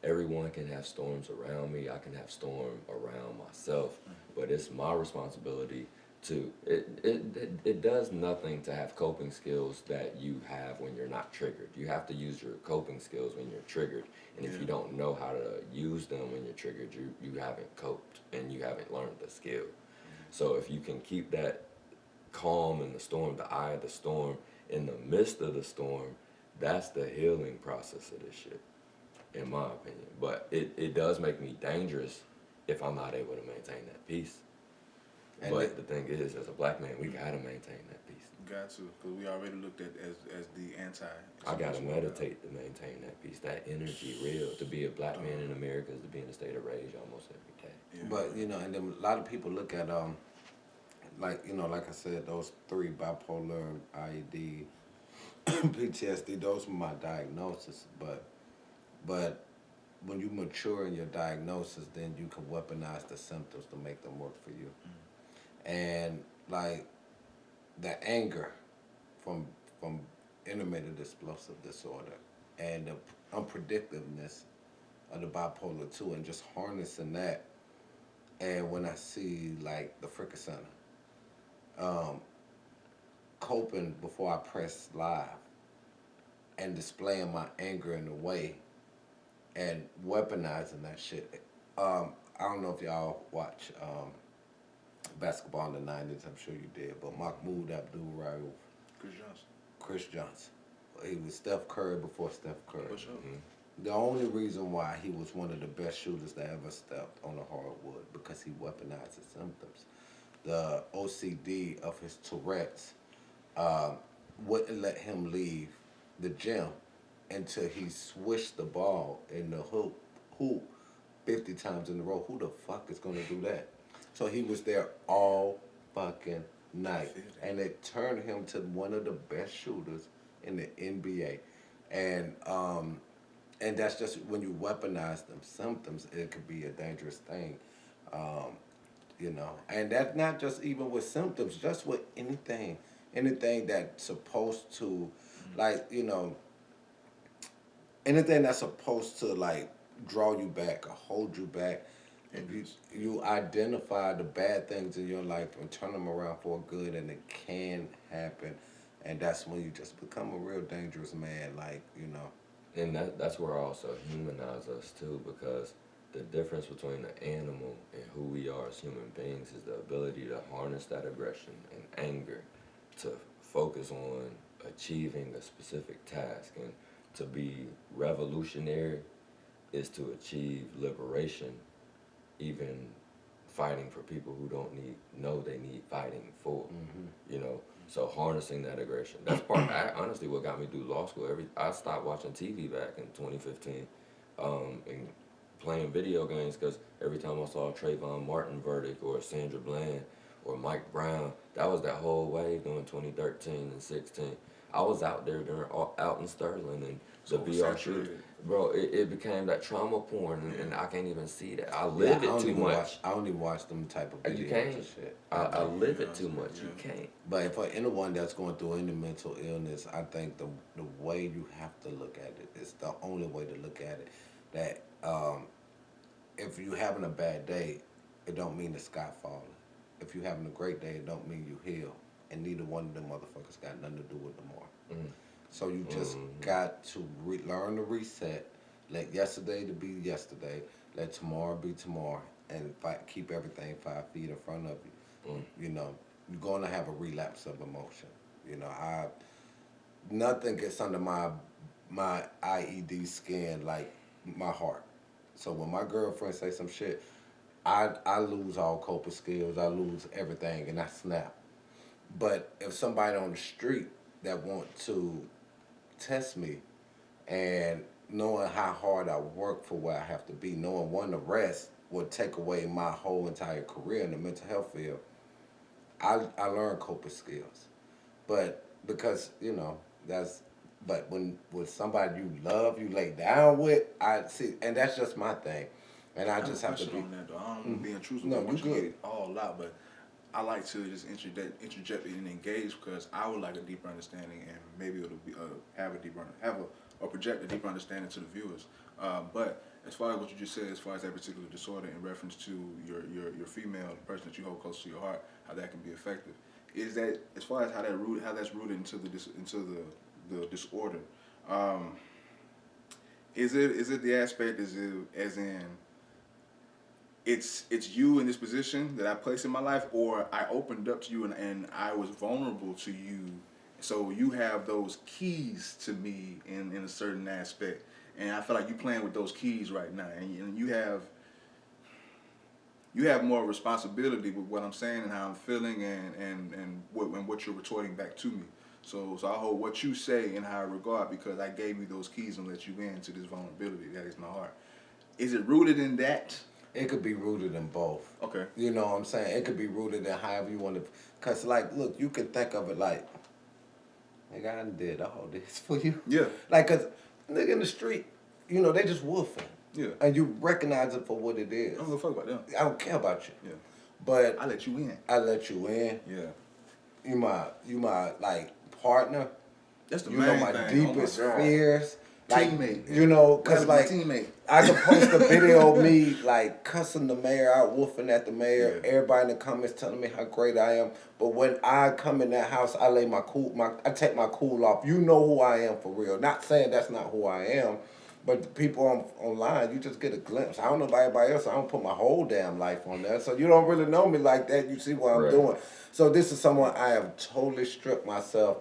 Everyone can have storms around me. I can have storm around myself, but it's my responsibility to. It does nothing to have coping skills that you have when you're not triggered. You have to use your coping skills when you're triggered, and if you don't know how to use them when you're triggered, you haven't coped and you haven't learned the skill. So if you can keep that calm in the storm, the eye of the storm, in the midst of the storm, that's the healing process of this shit, in my opinion. But it does make me dangerous if I'm not able to maintain that peace. And But the thing is, as a black man, we gotta maintain that peace. Got to, because we already looked at as the anti. I gotta meditate to maintain that peace, that energy real. To be a black man in America is to be in a state of rage almost every day. Yeah. But and then a lot of people look at like I said, those 3, bipolar, IED, PTSD. Those were my diagnosis. But when you mature in your diagnosis, then you can weaponize the symptoms to make them work for you. And like the anger from from intermittent explosive disorder and the unpredictability of the bipolar 2 and just harnessing that. And when I see like the Fricker Center, um, coping before I press live and displaying my anger in a way and weaponizing that shit. I don't know if y'all watch basketball in the 90s, I'm sure you did, but Mahmoud Abdul-Rauf, Chris Johnson. Chris Johnson. He was Steph Curry before Steph Curry. For sure. The only reason why he was one of the best shooters that ever stepped on a hardwood because he weaponized his symptoms. The OCD of his Tourette's wouldn't let him leave the gym until he swished the ball in the hoop 50 times in a row. Who the fuck is gonna do that? So he was there all fucking night, and it turned him to one of the best shooters in the NBA. And that's just when you weaponize them symptoms, it could be a dangerous thing. You know, and that's not just even with symptoms, just with anything that's supposed to, like, you know, anything that's supposed to like draw you back or hold you back. If you identify the bad things in your life and turn them around for good, and it can happen, and that's when you just become a real dangerous man, like, you know. And that's where I also humanize us too, because the difference between the animal and who we are as human beings is the ability to harness that aggression and anger to focus on achieving a specific task. And to be revolutionary is to achieve liberation, even fighting for people who don't know they need fighting for. You know, so harnessing that aggression. That's honestly what got me through law school. I stopped watching TV back in 2015, and playing video games, because every time I saw a Trayvon Martin verdict or a Sandra Bland or Mike Brown, that was that whole wave during 2013 and 16. I was out there out in Sterling, and the VR shooting. Bro, it became that trauma porn, and I can't even see that. I live it too much. I only watch them type of videos You can't. and shit. I live it too much. You can't. But for anyone that's going through any mental illness, I think the way you have to look at it is the only way to look at it. That if you having a bad day, it don't mean the sky falling. If you having a great day, it don't mean you heal. And neither one of them motherfuckers got nothing to do with tomorrow. So you just got to learn to reset. Let yesterday to be yesterday. Let tomorrow be tomorrow. And keep everything 5 feet in front of you. You know, you're going to have a relapse of emotion. You know, nothing gets under my IED skin like my heart. So when my girlfriend say some shit, I lose all coping skills. I lose everything, and I snap. But if somebody on the street that want to test me, and knowing how hard I work for where I have to be, knowing one arrest would take away my whole entire career in the mental health field, I learned coping skills. But because, you know, but when with somebody you love, you lay down with, I see, and that's just my thing. And I just have to be. On that, though. I don't want to be intrusive. No, you good. get it all out, but I like to just interject and engage, because I would like a deeper understanding, and maybe it'll be project a deeper understanding to the viewers. But as far as what you just said, as far as that particular disorder in reference to your female, the person that you hold close to your heart, how that can be effective, is that as far as how that's rooted into the disorder. Is it the aspect as in it's you in this position that I placed in my life, or I opened up to you and I was vulnerable to you, so you have those keys to me in a certain aspect, and I feel like you playing with those keys right now, and you have more responsibility with what I'm saying and how I'm feeling, and what you're retorting back to me. So I hold what you say in high regard, because I gave you those keys and let you into this vulnerability that is my heart. Is it rooted in that? It could be rooted in both. Okay. You know what I'm saying? It could be rooted in however you want to. Because, like, look, you can think of it like, nigga, I done did all this for you. Yeah. Like, because nigga in the street, you know, they just woofing. Yeah. And you recognize it for what it I is. don't give a fuck about them. I don't care about you. Yeah. But I let you in. I let you in. Yeah. You my like partner. That's the You main know my thing. deepest Oh my God. fears. Like, Teammate. you know, That's cause my like teammate. I could post a video of me like cussing the mayor out, woofing at the mayor. Yeah. Everybody in the comments telling me how great I am. But when I come in that house, I lay I take my cool off. You know who I am for real. Not saying that's not who I am, but the people online, you just get a glimpse. I don't know about everybody else. I don't put my whole damn life on there, so you don't really know me like that. You see what I'm Right. doing. So this is someone I have totally stripped myself.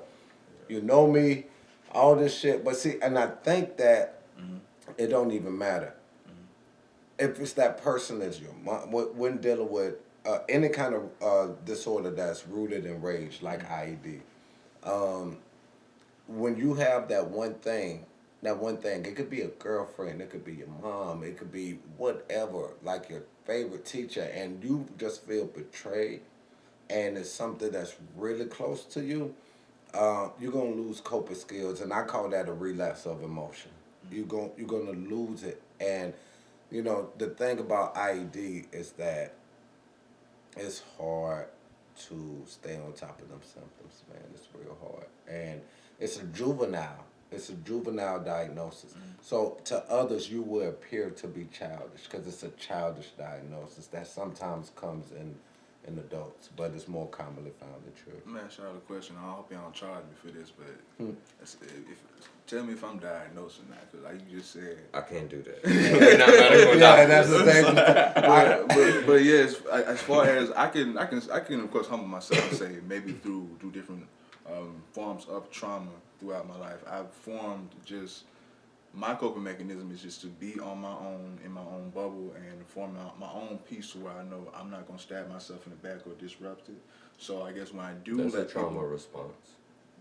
You know me, all this shit. But see, and I think that it don't even matter. If it's that person is your mom, when dealing with any kind of disorder that's rooted in rage, like IED, when you have that one thing, it could be a girlfriend, it could be your mom, it could be whatever, like your favorite teacher, and you just feel betrayed, and it's something that's really close to you, you're gonna lose coping skills, and I call that a relapse of emotion. You're gonna lose it, and you know the thing about IED is that it's hard to stay on top of them symptoms, man. It's real hard, and it's a juvenile. It's a juvenile diagnosis. So to others, you will appear to be childish because it's a childish diagnosis that sometimes comes in adults, but it's more commonly found in children. I'm gonna ask y'all a question. I hope y'all don't charge me for this, but tell me if I'm diagnosed or not, because like you just said. I can't do that. Yeah, that's the thing. But yes, as far as I can of course humble myself and say maybe through different forms of trauma throughout my life, I've formed just my coping mechanism is just to be on my own in my own bubble and form my own peace to where I know I'm not gonna stab myself in the back or disrupt it. So I guess when I do That's let a trauma people, response.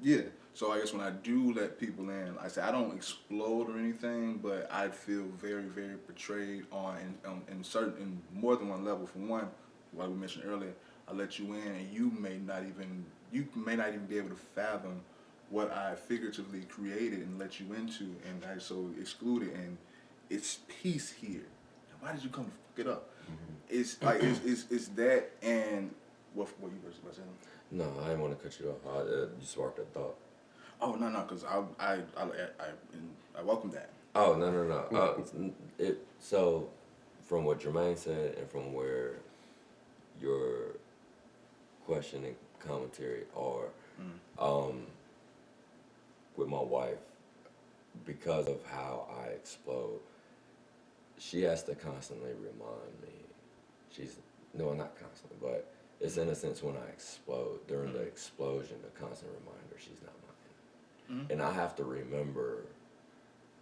yeah. So I guess when I do let people in, like I say I don't explode or anything, but I feel very, very betrayed in more than one level. For one, like we mentioned earlier, I let you in, and you may not even be able to fathom what I figuratively created and let you into, and I so excluded, and it's peace here. Why did you come to fuck it up? It's like it's that, and what you were saying? No, I didn't want to cut you off. You sparked a thought. Oh no, because I welcome that. Oh no. So from what Jermaine said and from where your question and commentary are, with my wife, because of how I explode, she has to constantly remind me. Not constantly, but it's in a sense when I explode, during the explosion, a constant reminder she's not mine. And I have to remember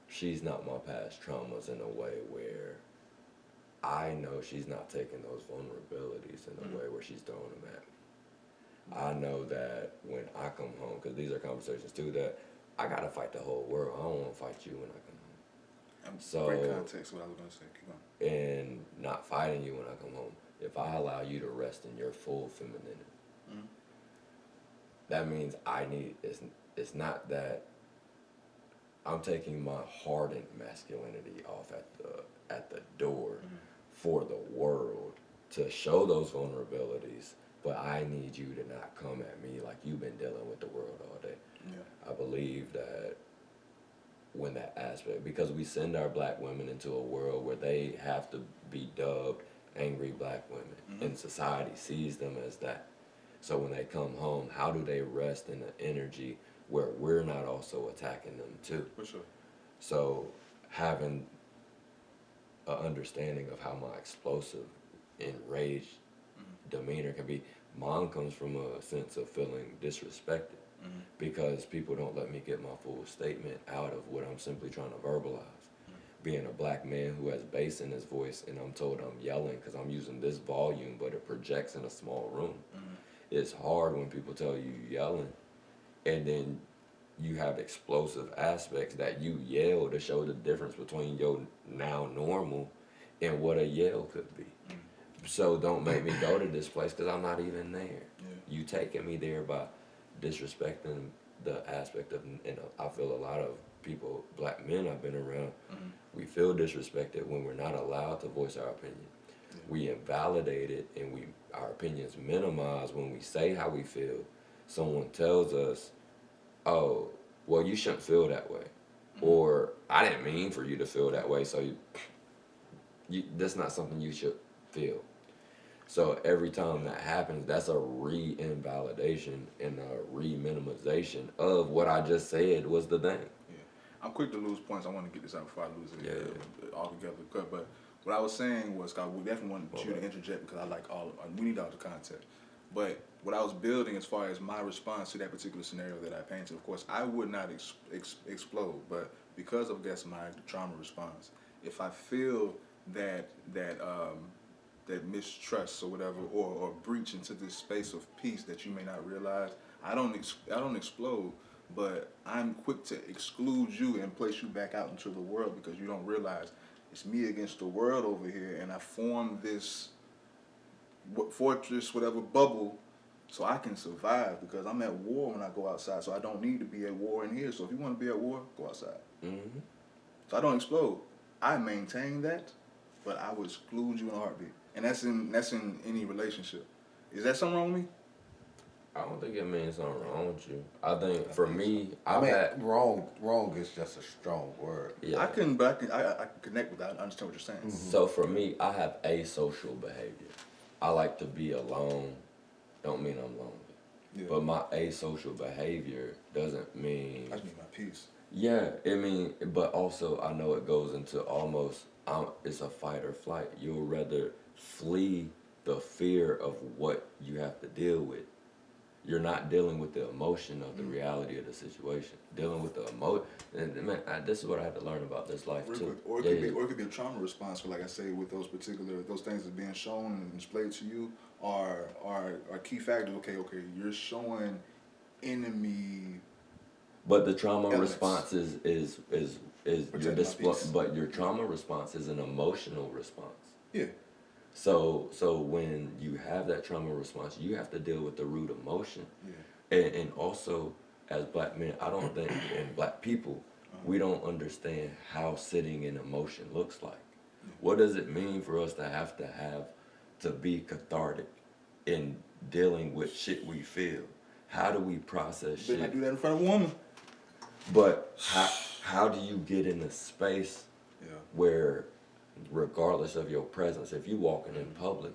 she's not my past traumas in a way where I know she's not taking those vulnerabilities in a way where she's throwing them at me. I know that when I come home, because these are conversations too, that I gotta fight the whole world. I don't want to fight you when I come home. So great context. What I was gonna say. Keep going. And not fighting you when I come home. If I allow you to rest in your full femininity, that means it's not that I'm taking my hardened masculinity off at the door for the world to show those vulnerabilities, but I need you to not come at me like you've been dealing with the world all day. Yeah. I believe that when that aspect, because we send our black women into a world where they have to be dubbed angry black women, and society sees them as that. So when they come home, how do they rest in the energy where we're not also attacking them too? For sure. So having an understanding of how my explosive, enraged demeanor can be, mine comes from a sense of feeling disrespected because people don't let me get my full statement out of what I'm simply trying to verbalize. Being a black man who has bass in his voice and I'm told I'm yelling because I'm using this volume but it projects in a small room. It's hard when people tell you yelling and then you have explosive aspects that you yell to show the difference between your now normal and what a yell could be. So don't make me go to this place because I'm not even there. Yeah. You taking me there by disrespecting the aspect of, and I feel a lot of people, black men I've been around, we feel disrespected when we're not allowed to voice our opinion. Yeah. We invalidate it, and our opinions minimized when we say how we feel. Someone tells us, oh, well, you shouldn't feel that way. Or, I didn't mean for you to feel that way, so that's not something you should feel. So every time that happens, that's a re-invalidation and a re-minimization of what I just said was the thing. Yeah. I'm quick to lose points. I want to get this out before I lose it altogether. But what I was saying was, we definitely want you to interject because I like we need all the context. But what I was building as far as my response to that particular scenario that I painted, of course, I would not explode. But because of, I guess, my trauma response, if I feel that mistrust or whatever, or breach into this space of peace that you may not realize, I don't explode, but I'm quick to exclude you and place you back out into the world because you don't realize it's me against the world over here, and I form this fortress, whatever bubble, so I can survive because I'm at war when I go outside, so I don't need to be at war in here. So if you want to be at war, go outside. Mm-hmm. So I don't explode. I maintain that, but I would exclude you in a heartbeat. And that's in any relationship. Is that something wrong with me? I don't think it means something wrong with you. I think for me, wrong is just a strong word. Yeah. I can connect with that. I understand what you're saying. Mm-hmm. So for me, I have asocial behavior. I like to be alone. Don't mean I'm lonely. Yeah. But my asocial behavior doesn't mean... I just need my peace. Yeah, but also I know it goes into almost, it's a fight or flight. You'll rather flee the fear of what you have to deal with. You're not dealing with the emotion of the reality of the situation. Dealing with the emotion, and man, this is what I had to learn about this life too. Or it could be a trauma response. For, like I say, with those things that's being shown and displayed to you are key factors. Okay, you're showing enemy. But the trauma response is your display. But your trauma response is an emotional response. Yeah. So when you have that trauma response, you have to deal with the root emotion. Yeah. And also, as black men, I don't think, and black people, we don't understand how sitting in emotion looks like. What does it mean for us to be cathartic in dealing with shit we feel? How do we process shit? But I do that in front of a woman. But how do you get in a space where, regardless of your presence, if you walking in public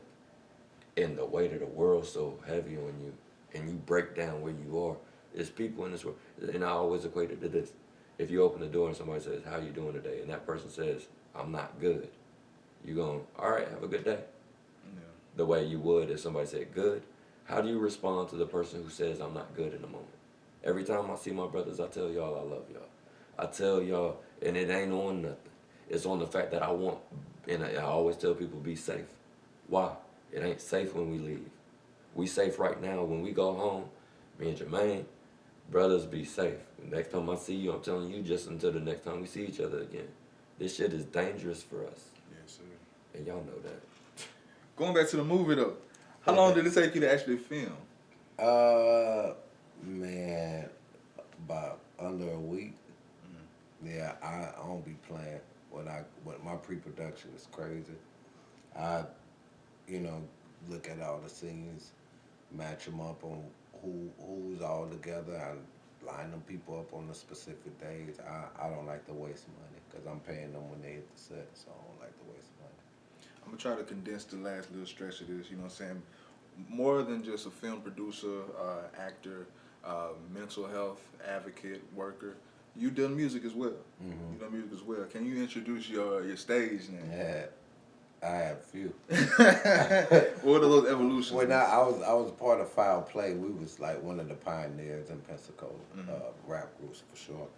and the weight of the world's so heavy on you and you break down where you are, there's people in this world, and I always equate it to this. If you open the door and somebody says, how you doing today? And that person says, I'm not good. You going, all right, have a good day. Yeah. The way you would if somebody said good. How do you respond to the person who says, I'm not good in a moment? Every time I see my brothers, I tell y'all I love y'all. I tell y'all, and it ain't on nothing. It's on the fact that I want, and I always tell people, be safe. Why? It ain't safe when we leave. We safe right now. When we go home, me and Jermaine, brothers, be safe. Next time I see you, I'm telling you, just until the next time we see each other again. This shit is dangerous for us. Yes, sir. And y'all know that. Going back to the movie, though. How long did it take you to actually film? Man, about under a week. Yeah, I don't be playing when my pre-production is crazy. I, look at all the scenes, match them up on who's all together. I line them people up on the specific days. I don't like to waste money because I'm paying them when they hit the set, so I don't like to waste money. I'm gonna try to condense the last little stretch of this. You know what I'm saying? More than just a film producer, actor, mental health advocate, worker. You done music as well. Mm-hmm. You done music as well. Can you introduce your stage name? Yeah, I have a few. What are those evolutions? When I was part of Foul Play, we was like one of the pioneers in Pensacola, rap groups for sure.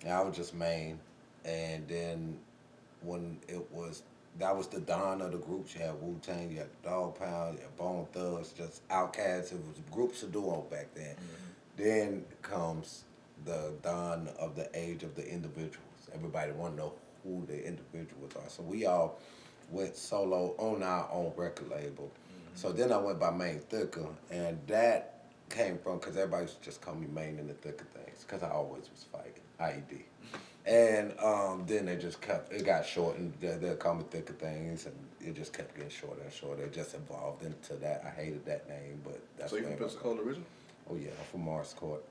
And I was just main, and then when that was the dawn of the groups. You had Wu-Tang, you had Dog Pound, you had Bone Thugs, just Outkast. It was groups of duo back then. Mm-hmm. Then comes the dawn of the age of the individuals. Everybody want to know who the individuals are. So we all went solo on our own record label. Mm-hmm. So then I went by Main Thicker, and that came from, because everybody used to just call me Maine in the thick of things, because I always was fighting, IED. And then they just kept, it got shortened, they'll call me thick of things, and it just kept getting shorter and shorter. It just evolved into that. I hated that name, but that's So you the from name I Pensacola original? Oh yeah, I'm from Mars Court,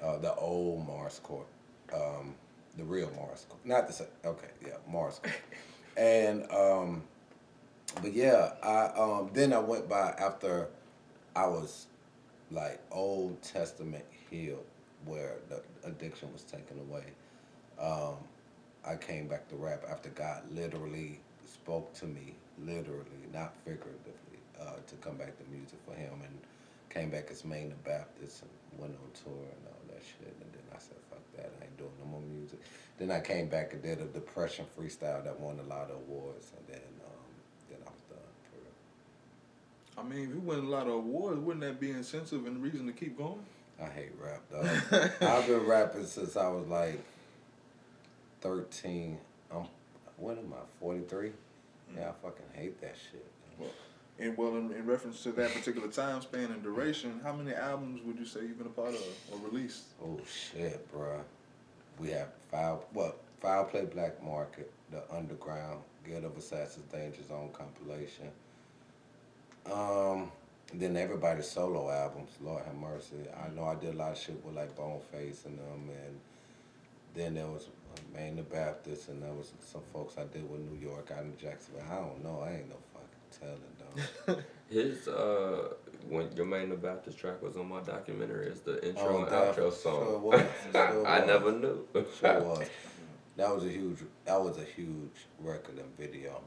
the old Mars Court, the real Mars Court, not the same. Okay, yeah, Mars Court. And but yeah, I then I went by after I was like Old Testament healed, where the addiction was taken away. Um, I came back to rap after God literally spoke to me, literally, not figuratively, to come back to music for Him, and came back as Maine the Baptist and went on tour and all that shit. And then I said, "Fuck that, I ain't doing no more music." Then I came back and did a depression freestyle that won a lot of awards, and then I was done. For real. I mean, if you win a lot of awards, wouldn't that be incentive and reason to keep going? I hate rap, dog. I've been rapping since I was like 13. What am I, 43? Yeah, I fucking hate that shit. Well, in reference to that particular time span and duration, how many albums would you say you've been a part of or released? Oh shit, bruh. We have Foul Play Black Market, The Underground, Guild of Assassins, Danger Zone compilation. Then everybody's solo albums, Lord have mercy. I know I did a lot of shit with like Boneface and them, and then there was Maine the Baptist, and there was some folks I did with New York out in Jacksonville. I don't know, I ain't no fucking telling, dog. His when Jermaine the Baptist track was on my documentary, is the intro Oh, and that outro song. sure was. Sure I was. never knew. Sure was. That was a huge record and video.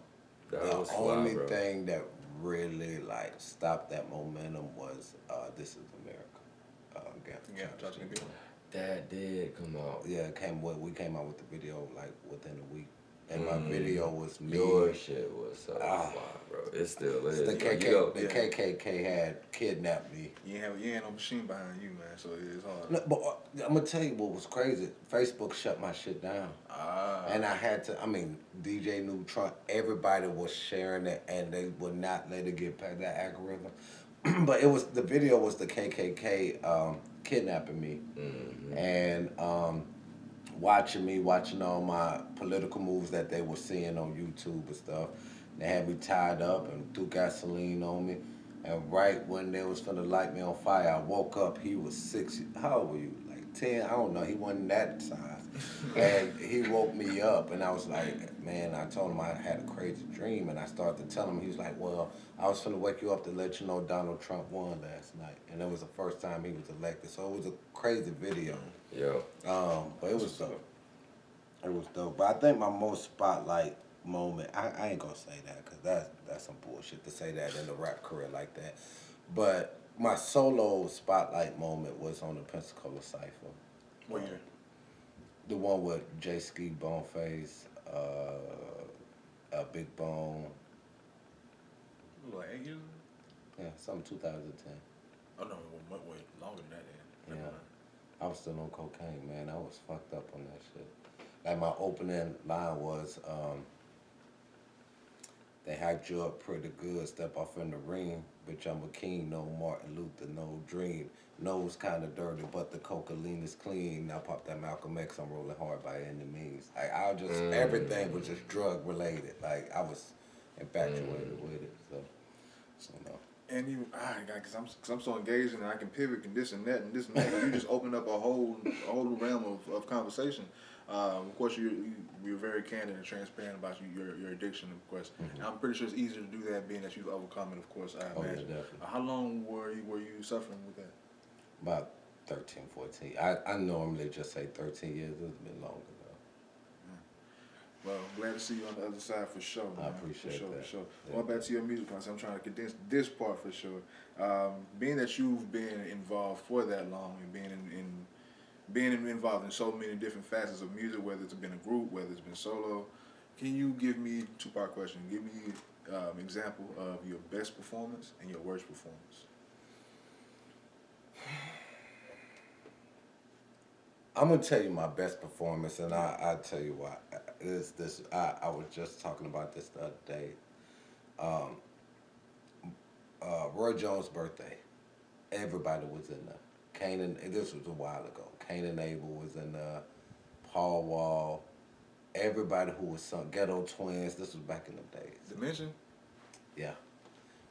That The was fly, only bro. thing that really like stopped that momentum was "This Is America." Yeah, Josh Nigga. That did come out. Yeah, we came out with the video like within a week, and my video was me. Your shit was so fly, bro. It still is. The KKK had kidnapped me. You ain't no machine behind you, man. So it's hard. No, but I'm gonna tell you what was crazy. Facebook shut my shit down. And I had to, DJ Neutron, everybody was sharing it, and they would not let it get past that algorithm. But the video was the KKK kidnapping me, and watching all my political moves that they were seeing on YouTube and stuff. They had me tied up and threw gasoline on me. And right when they was finna light me on fire, I woke up. He was 6. How old were you? Like 10? I don't know. He wasn't that size. And he woke me up, and I was like, man, I told him I had a crazy dream, and I started to tell him. He was like, well, I was finna wake you up to let you know Donald Trump won last night. And it was the first time he was elected. So it was a crazy video. Yo. But it was dope. It was dope. But I think my most spotlight moment, I ain't gonna say that, because that's some bullshit to say that in a rap career like that. But my solo spotlight moment was on the Pensacola Cypher. What year? The one with J Ski, Boneface, Big Bone. Like 8 years ago? Yeah, something 2010. Oh no, way longer than that. Then. Yeah. I was still on cocaine, man. I was fucked up on that shit. Like my opening line was, they hyped you up pretty good, step off in the ring, bitch, I'm a king, no Martin Luther, no dream. Nose kinda dirty, but the cocaine is clean. I popped that Malcolm X, I'm rolling hard by any means. Like everything was just drug related. Like I was infatuated with it, so no. And even cause I'm so engaged and I can pivot and this and that and this and that. You just opened up a whole realm of conversation. Of course, you're very candid and transparent about your addiction, of course. Mm-hmm. I'm pretty sure it's easier to do that, being that you've overcome it, of course. I imagine. Yeah, definitely. How long were you suffering with that? About 13, 14. I normally just say 13 years. It's been longer though. Well, I'm glad to see you on the other side for sure. Man. I appreciate that. For sure. Yeah. Going back to your music concept, I'm trying to condense this part for sure. Being that you've been involved for that long and being involved in so many different facets of music, whether it's been a group, whether it's been solo, can you give me a two-part question? Give me an example of your best performance and your worst performance. I'm gonna tell you my best performance, and I'll tell you why. I was just talking about this the other day. Roy Jones' birthday. everybody was in there. Cain and this was a while ago. Cain and Abel was in there. Paul Wall. Everybody who was some Ghetto Twins. This was back in the days. Dimension? Yeah.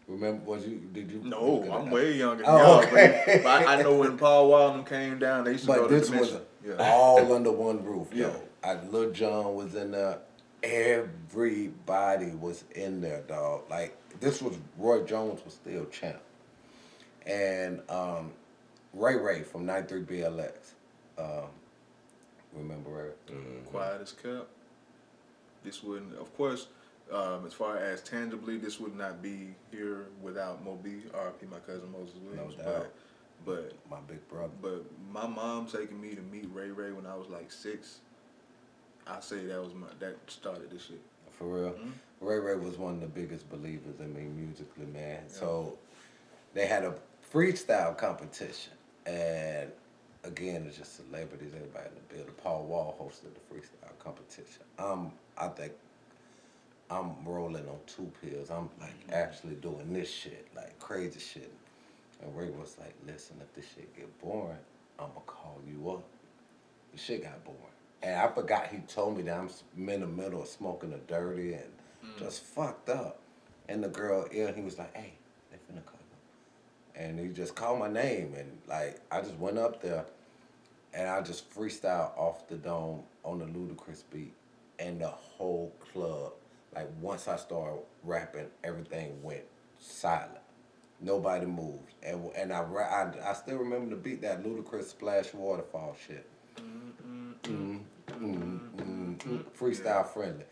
Remember? Did you? No, look at I'm that? way younger than Oh, y'all. okay. But I know when Paul Walden came down, they used to go But to this was Dimension. Yeah. all under one roof, Yeah. though. Lil Jon was in there. Everybody was in there, dog. Like, this was, Roy Jones was still champ. And Ray Ray from 93 BLX. Remember Ray? Quiet as kept. This wouldn't, of course, as far as tangibly, this would not be here without Mo B, R.I.P. my cousin Moses Williams. No doubt. But My big brother. But my mom taking me to meet Ray Ray when I was like 6, I say that started this shit. For real. Mm-hmm. Ray Ray was one of the biggest believers in me musically, man. Yeah. So they had a freestyle competition. And again, it's just celebrities, everybody in the building. Paul Wall hosted the freestyle competition. I think I'm rolling on 2 pills. I'm like actually doing this shit, like crazy shit. And Ray was like, listen, if this shit get boring, I'm gonna call you up. The shit got boring. And I forgot he told me that I'm in the middle of smoking a dirty and just fucked up. And the girl, he was like, hey, they finna call you. And he just called my name. And like, I just went up there and I just freestyled off the dome on the Ludacris beat. And the whole club, like once I started rapping, everything went silent. Nobody moved. And I still remember the beat, that Ludacris Splash Waterfall shit. Freestyle friendly.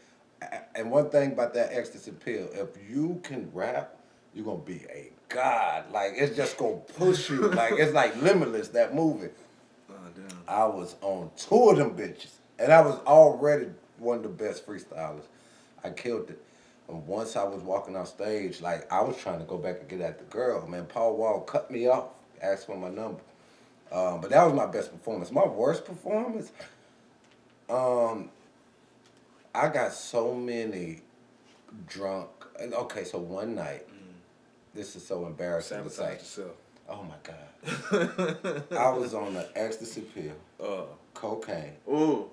And one thing about that ecstasy pill, if you can rap, you're gonna be a god. Like, it's just gonna push you. Like, it's like Limitless, that movie. Oh, damn. I was on 2 of them bitches. And I was already one of the best freestylers. I killed it. And once I was walking off stage, like, I was trying to go back and get at the girl. Man, Paul Wall cut me off, asked for my number. But that was my best performance. My worst performance, I got so many drunk. Okay, so one night, this is so embarrassing to say. Yourself. Oh my God. I was on the ecstasy pill, cocaine,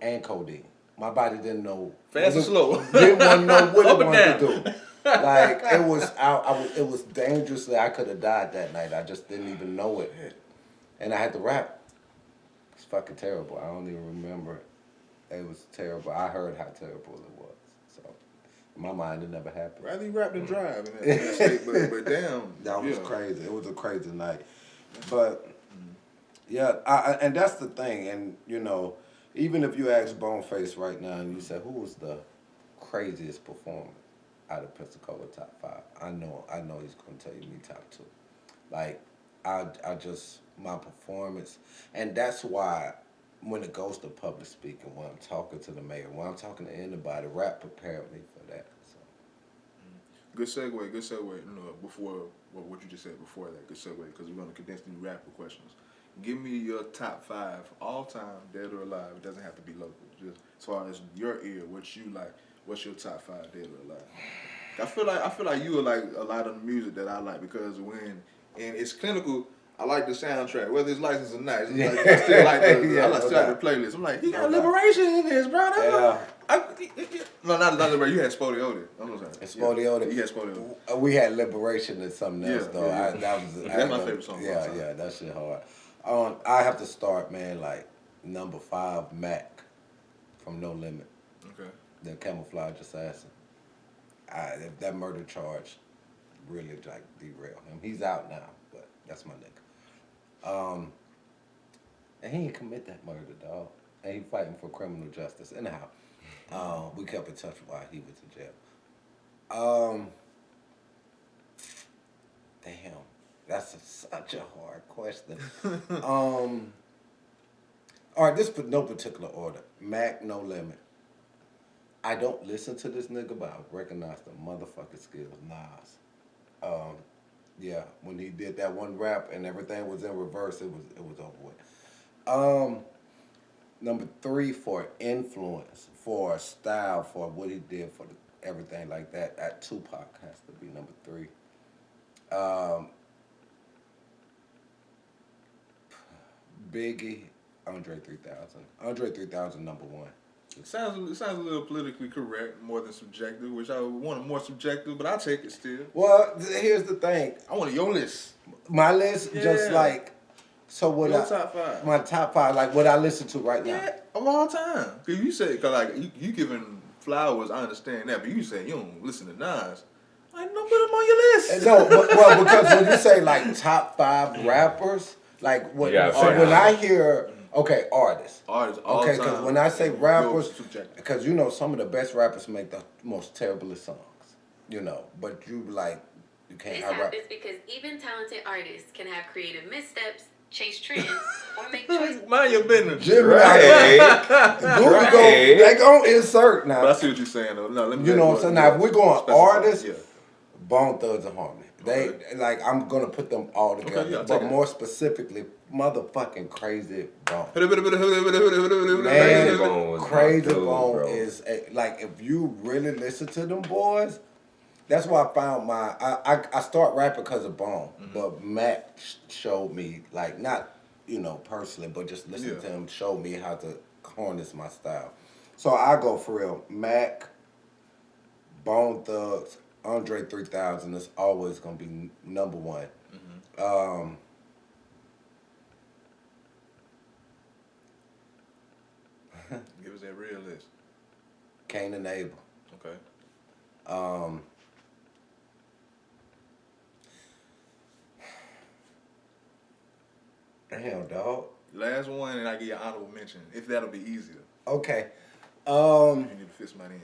and codeine. My body didn't know. Fast or slow? Didn't want to know what Up it and wanted to down. do. Like, it was, it was dangerously, I could have died that night. I just didn't even know it. And I had to rap. It's fucking terrible. I don't even remember it. It was terrible. I heard how terrible it was. So, in my mind, it never happened. Rather you rap than drive in that state, but damn. That was crazy. It was a crazy night. But, yeah, and that's the thing. And, you know, even if you ask Boneface right now and you say, who was the craziest performer out of Pensacola top 5? I know he's going to tell you me top 2. Like, I just, my performance, and that's why when it goes to public speaking, when I'm talking to the mayor, when I'm talking to anybody, rap prepared me for that. So. Good segue. You know, before what you just said before that, good segue, because we're going to condense these rapper questions. Give me your top 5 all time, dead or alive. It doesn't have to be local. Just as far as your ear, what you like. What's your top 5 dead or alive? I feel like you are like a lot of the music that I like, because and it's clinical. I like the soundtrack, whether it's licensed or not. It's like, I still like the playlist. I'm like, he got Liberation in this, bro. No, not Liberation. You had Spodiote. I'm sorry. Spodiote. You had Spodiote. We had Liberation and something else, though. Yeah. That's my favorite song. Yeah, that shit hard. I have to start, man, like, number 5, Mac from No Limit. Okay. The Camouflage Assassin. That murder charge really, like, derailed him. He's out now, but that's my nigga. And he didn't commit that murder, dog. And he fighting for criminal justice. Anyhow, we kept in touch while he was in jail. Damn, that's such a hard question. All right, this no particular order. Mac, No Limit. I don't listen to this nigga, but I recognize the motherfucking skills. Nas. Yeah, when he did that one rap and everything was in reverse, it was over with. Number 3 for influence, for style, for what he did, for everything like that. Tupac has to be number 3. Biggie, Andre 3000. Andre 3000 number one. It sounds a little politically correct, more than subjective, which I would want more subjective, but I'll take it still. Well, here's the thing. I want your list. My list, just Yeah. like, so what Your top five. My top five, like what I listen to right now. Yeah, of all time. Cause you say, cause like you giving flowers, I understand that, but you say you don't listen to Nas. I don't put him on your list. No, but, well, because when you say like top five rappers, like what, Yeah, so when I hear, okay, artists. Artists, all Okay, time. because when I say rappers, subjective. because you know some of the best rappers make the most terriblest songs, you know, but you like, you can't This have rap. happens because even talented artists can have creative missteps, chase trends, or make choices. Mind your business. Drake. Drake. They gon' insert now. But I see what you're saying though. No, let me. You know what I'm saying? Now, if we're going specify. artists, Yeah. Bone Thugs and Harmony. They Okay. like I'm gonna put them all together, Okay, yeah, but take it. more specifically, motherfucking Crazy Bone. Crazy Man, Bone was Crazy my dude, Bone bro. is like if you really listen to them boys, that's why I found I start rapping because of Bone, but Matt showed me like not personally, but just listening Yeah. to him showed me how to harness my style. So I go for real, Mac, Bone Thugs, Andre 3000 is always gonna be number one. Give us that real list. Cain and Abel. Okay. Damn, dog. Last one, and I give you an honorable mention, if that'll be easier. Okay. You need to fit somebody in.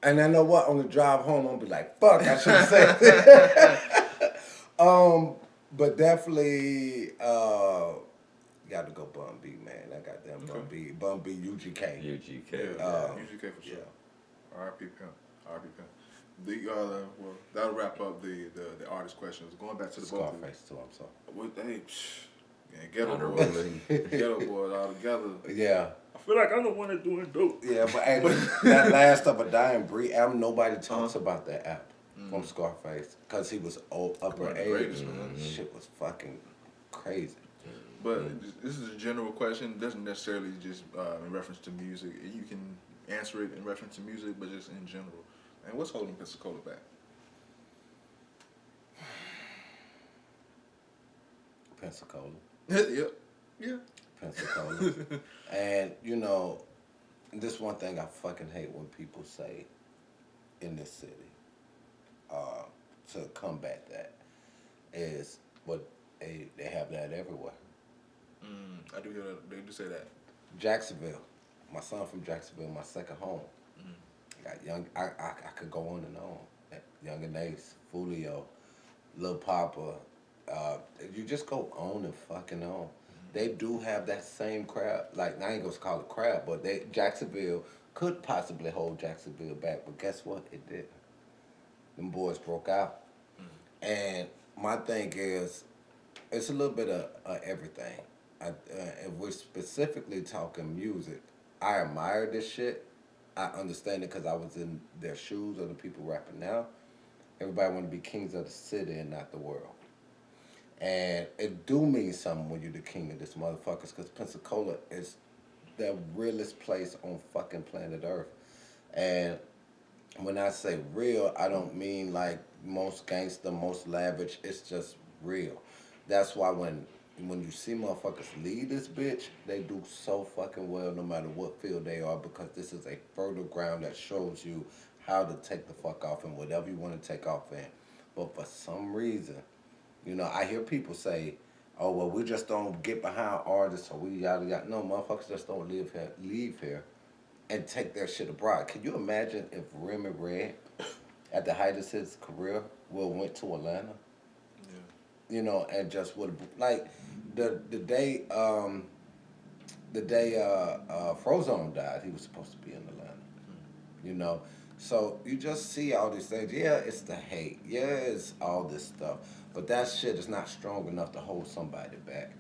And I know what, on the drive home, I'm gonna be like, fuck, I should have said that. But definitely, got to go Bun B, man. I got them Bun B, UGK. UGK. UGK for sure. R.I.P. Pimp. R.I.P. Pimp. Well, that'll wrap up the artist questions. Going back to the both of Scarface too, I'm sorry. Hey, ghetto Honorable boys. mention. Ghetto boys all together. Yeah. I feel like I'm the one that's doing dope. Yeah, but hey, that Last of a Dying Breed album, nobody talks about that album from Scarface. Because he was upper One of the age. greatest, man. Shit was fucking crazy. But this is a general question. It doesn't necessarily just in reference to music. You can answer it in reference to music, but just in general. And what's holding Pensacola back? Pensacola. Yep. Yeah. Pensacola. And, this one thing I fucking hate when people say in this city to combat that is what they have that everywhere. I do hear that. They do say that. Jacksonville. My son from Jacksonville, my second home. Got young. I could go on and on. Young and Ace, Fulio, Lil Papa. You just go on and fucking on. They do have that same crowd. Like, I ain't gonna call it crowd, but Jacksonville could possibly hold Jacksonville back. But guess what? It didn't. Them boys broke out. And my thing is, it's a little bit of everything. If we're specifically talking music, I admire this shit. I understand it because I was in their shoes of the people rapping now. Everybody want to be kings of the city and not the world. And it do mean something when you're the king of this motherfuckers, because Pensacola is the realest place on fucking planet Earth. And when I say real, I don't mean like most gangster, most lavish. It's just real. That's why when you see motherfuckers lead this bitch, they do so fucking well no matter what field they are, because this is a fertile ground that shows you how to take the fuck off in whatever you want to take off in. But for some reason, I hear people say, oh, well, we just don't get behind artists or we yada yada. No, motherfuckers just don't leave here and take their shit abroad. Can you imagine if Remy Red, at the height of his career, went to Atlanta? Yeah. And just would like the day Frozone died, he was supposed to be in Atlanta. So you just see all these things. Yeah, it's the hate. Yeah, it's all this stuff. But that shit is not strong enough to hold somebody back.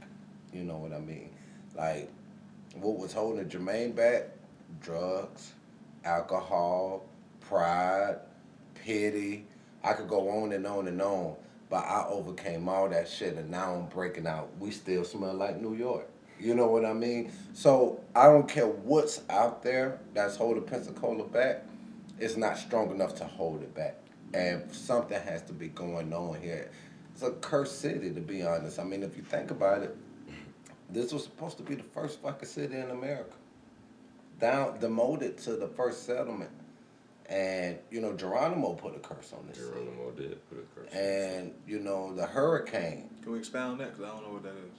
You know what I mean? Like, what was holding Jermaine back? Drugs, alcohol, pride, pity. I could go on and on and on. but I overcame all that shit, and now I'm breaking out. We still smell like New York. You know what I mean? So I don't care what's out there that's holding Pensacola back. It's not strong enough to hold it back, and something has to be going on here. It's a cursed city, to be honest. I mean, if you think about it, this was supposed to be the first fucking city in America. Down demoted to the first settlement. And, Geronimo put a curse on this city. Geronimo did put a curse. And, the hurricane. Can we expound on that? Because I don't know what that is.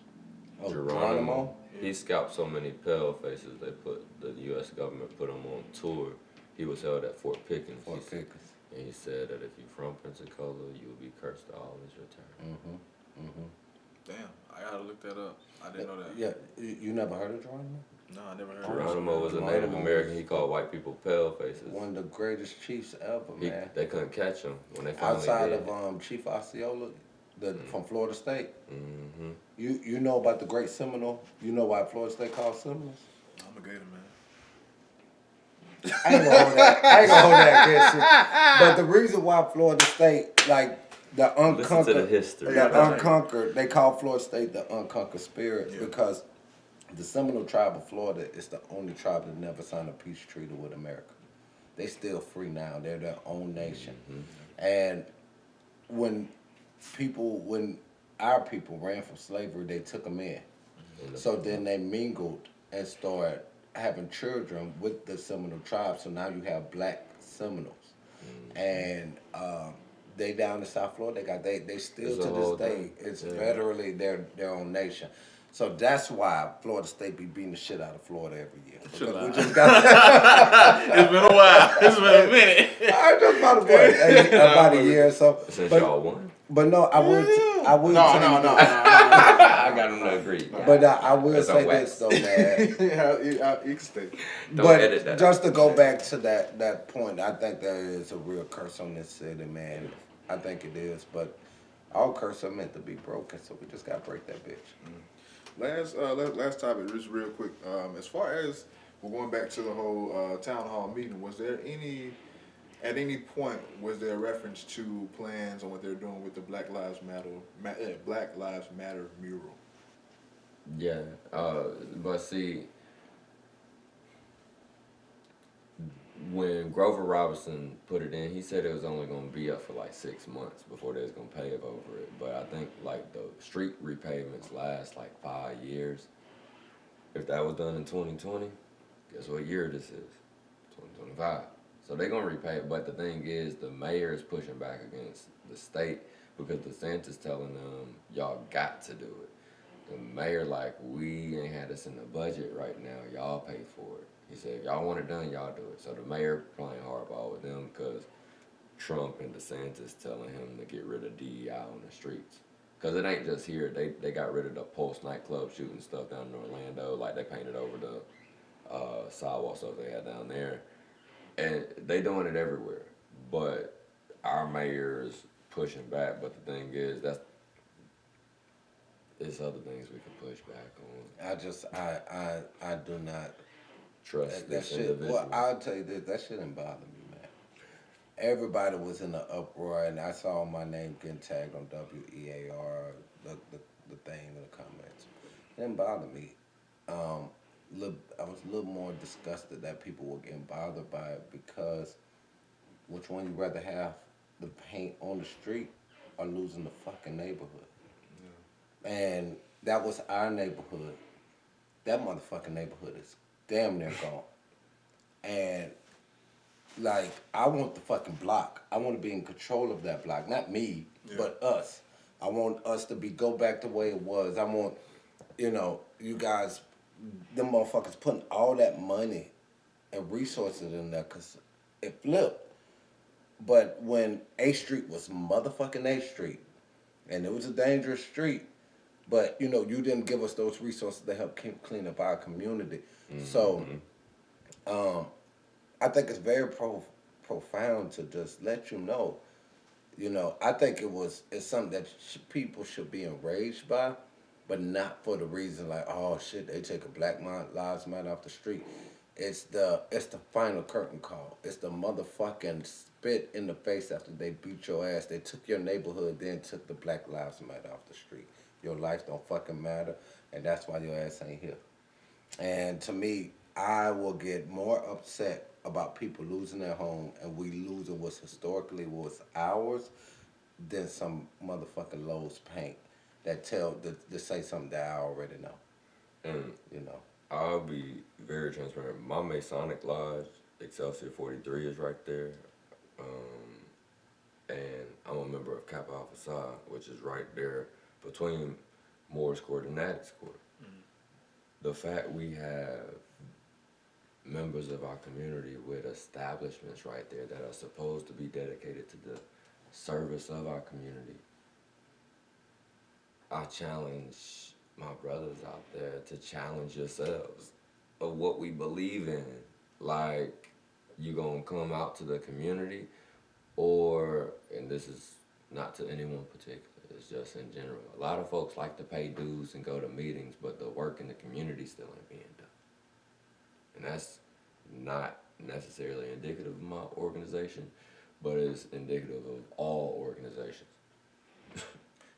Oh, Geronimo. He scalped so many pale faces. The U.S. government put him on tour. He was held at Fort Pickens. Fort Pickens. And he said that if you're from Pensacola, you will be cursed all as your turn. Damn, I gotta look that up. I didn't know that. Yeah, you never heard of Geronimo? No, I never heard Geronimo was a Geronimo Native American. He called white people pale faces. One of the greatest chiefs ever, man. They couldn't catch him when they finally Outside did. of Chief Osceola, from Florida State. Mm-hmm. You know about the Great Seminole? You know why Florida State called Seminoles? I'm a Gator man. I ain't gonna hold that. I ain't gonna hold that good shit. But the reason why Florida State, like the Listen to the unconquered, history. they call Florida State the unconquered spirit because the Seminole tribe of Florida is the only tribe that never signed a peace treaty with America. They still free now. They're their own nation. And when our people ran from slavery, they took them in. So then they mingled and started having children with the Seminole tribe. So now you have black Seminoles. And they down in South Florida, they still It's a to whole this day, thing. it's federally their own nation. So that's why Florida State be beating the shit out of Florida every year. Because we just got It's been a while. It's been a minute. I just about a year or so. Since But, y'all won. but no, I will tell you No. I got him to agree. But I will That's say on wax. this though, man. Yeah, you can stay. Don't edit that. Just to go back to that point, I think there is a real curse on this city, man. I think it is, but all curses are meant to be broken, so we just gotta break that bitch. Last topic, just real quick. As far as we're going back to the whole town hall meeting, was there at any point was there a reference to plans on what they're doing with the Black Lives Matter mural? Yeah, but see, when Grover Robinson put it in, he said it was only going to be up for like 6 months before they was going to pave over it. But I think like the street repavements last like 5 years. If that was done in 2020, guess what year this is? 2025. So they're going to repave. But the thing is, the mayor is pushing back against the state because DeSantis telling them, y'all got to do it. The mayor like, we ain't had this in the budget right now. Y'all pay for it. He said, if y'all want it done, y'all do it. So the mayor playing hardball with them because Trump and DeSantis telling him to get rid of DEI on the streets. Because it ain't just here. They got rid of the Pulse nightclub shooting stuff down in Orlando. Like, they painted over the sidewalk stuff they had down there. And they doing it everywhere. But our mayor's pushing back. But the thing is, it's other things we can push back on. I do not Trust that this shit. individual. Well, I'll tell you this, that shit didn't bother me, man. Everybody was in an uproar, and I saw my name getting tagged on WEAR, the thing in the comments. It didn't bother me. I was a little more disgusted that people were getting bothered by it because which one you rather have, the paint on the street or losing the fucking neighborhood? Yeah. And that was our neighborhood. That motherfucking neighborhood is damn near gone. And like, I want the fucking block. I want to be in control of that block. Not me, but us. I want us to go back the way it was. I want, you guys, them motherfuckers putting all that money and resources in there because it flipped. But when A Street was motherfucking A Street, and it was a dangerous street, but, you didn't give us those resources to help clean up our community. Mm-hmm. So, I think it's very profound to just let you know. I think it's something that people should be enraged by, but not for the reason like, oh shit, they take a Black Lives Matter off the street. It's the final curtain call. It's the motherfucking spit in the face after they beat your ass. They took your neighborhood, then took the Black Lives Matter off the street. Your life don't fucking matter, and that's why your ass ain't here. And to me, I will get more upset about people losing their home and we losing what's historically was ours than some motherfucking Lowe's paint that say something that I already know. And You know. I'll be very transparent. My Masonic Lodge, Excelsior 43, is right there. And I'm a member of Kappa Alpha Psi, which is right there between Morris Court and Addis Court. The fact we have members of our community with establishments right there that are supposed to be dedicated to the service of our community, I challenge my brothers out there to challenge yourselves of what we believe in. Like, you gonna come out to the community, or, and this is not to anyone particular, it's just in general. A lot of folks like to pay dues and go to meetings, but the work in the community still ain't being done. And that's not necessarily indicative of my organization, but it's indicative of all organizations.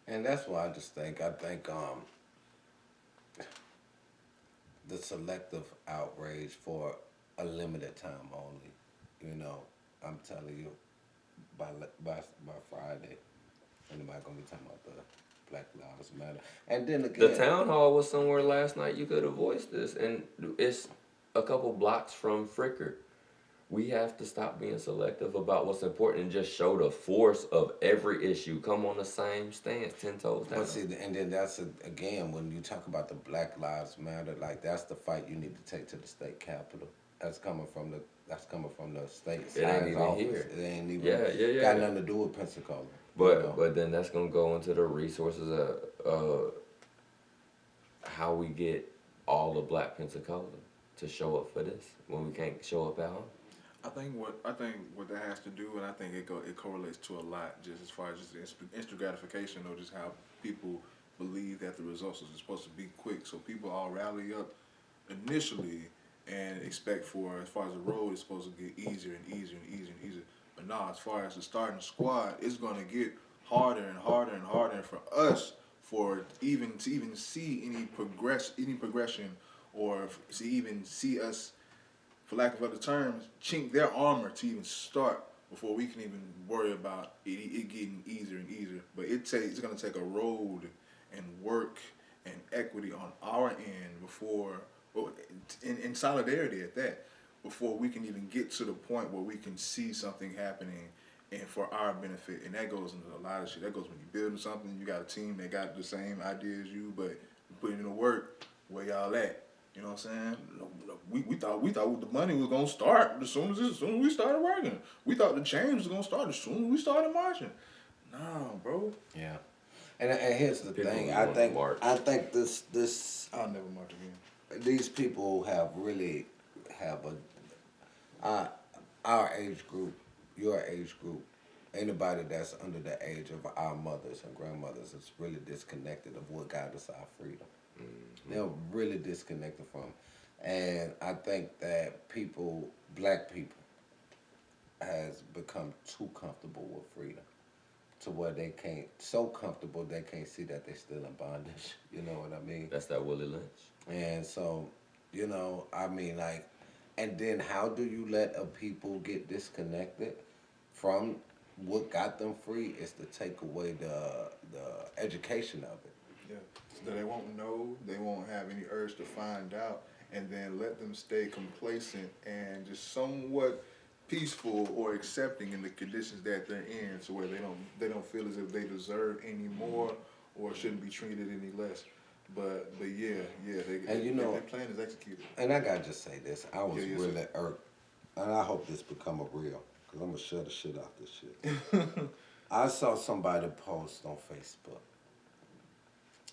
And that's why I think the selective outrage for a limited time only. You know, I'm telling you, by Friday, anybody gonna be talking about the Black Lives Matter. And then again, The town hall was somewhere last night. You could have voiced this, and it's a couple blocks from Fricker. We have to stop being selective about what's important and just show the force of every issue. Come on the same stance, 10 toes down. but see, and then again, when you talk about the Black Lives Matter, like that's the fight you need to take to the state capitol. That's coming from the state. It ain't even office. here. It ain't even Yeah. got nothing to do with Pensacola. But then that's gonna go into the resources of how we get all the Black Pensacola to show up for this when we can't show up at home. I think what that has to do, and I think it correlates to a lot, just as far as just instant gratification, or just how people believe that the results are supposed to be quick. So people all rally up initially and expect for, as far as the road is supposed to get easier and easier and easier and easier. But nah, as far as the starting squad, it's gonna get harder and harder and harder for us to even see any progression, or to even see us, for lack of other terms, chink their armor to even start before we can even worry about it getting easier and easier. But it's going to take a road and work and equity on our end before, in solidarity at that, before we can even get to the point where we can see something happening and for our benefit. And that goes into a lot of shit. That goes when you're building something, you got a team that got the same idea as you, but you put in the work, where y'all at? You know what I'm saying? We thought the money was gonna start as soon as we started working. We thought the change was gonna start as soon as we started marching. No, bro. Yeah. And here's the People thing. who I wanna think march. this I'll never march again. these people have our age group, your age group, anybody that's under the age of our mothers and grandmothers is really disconnected of what got us our freedom. They're really disconnected from. And I think that black people, has become too comfortable with freedom to where so comfortable they can't see that they're still in bondage. You know what I mean? That's that Willie Lynch. And so, I mean, like, and then how do you let a people get disconnected from what got them free is to take away the education of it. Yeah. So they won't know, they won't have any urge to find out, and then let them stay complacent and just somewhat peaceful or accepting in the conditions that they're in, so where they don't feel as if they deserve any more or shouldn't be treated any less. But yeah, their plan is executed. And I gotta just say this, I was really sir. irked, and I hope this become a real, because I'm gonna shut the shit off this shit. I saw somebody post on Facebook,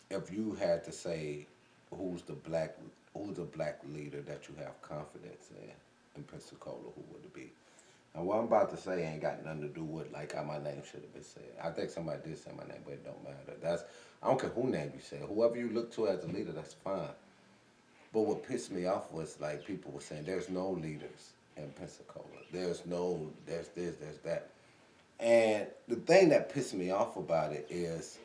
if you had to say who's the black leader that you have confidence in Pensacola, who would it be? And what I'm about to say ain't got nothing to do with like how my name should have been said. I think somebody did say my name, but it don't matter. I don't care who name you say. Whoever you look to as a leader, that's fine. But what pissed me off was like people were saying there's no leaders. in Pensacola. There's this, there's that. And the thing that pissed me off about it is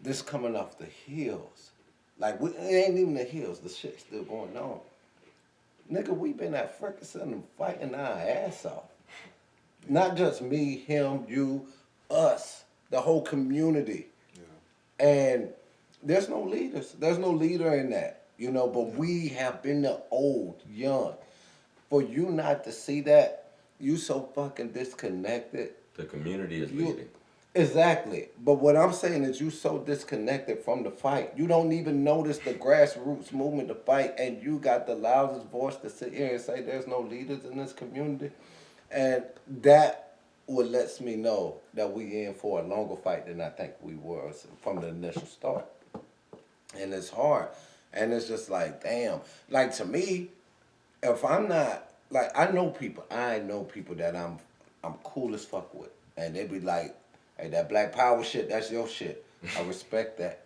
this coming off the hills. Like, it ain't even the hills. The shit's still going on. Nigga, we been at Ferguson fighting our ass off. Not just me, him, you, us, the whole community. Yeah. And there's no leaders. There's no leader in that, you know, but we have been the old, young. For you not to see that, you so fucking disconnected. The community is leading. Exactly. But what I'm saying is you so disconnected from the fight. You don't even notice the grassroots movement to fight, and you got the loudest voice to sit here and say there's no leaders in this community. And that what lets me know that we in for a longer fight than I think we were from the initial start. And it's hard. And it's just like, damn. Like, to me, if I'm not, like, I know people that I'm cool as fuck with. And they be like, hey, that Black Power shit, that's your shit. I respect that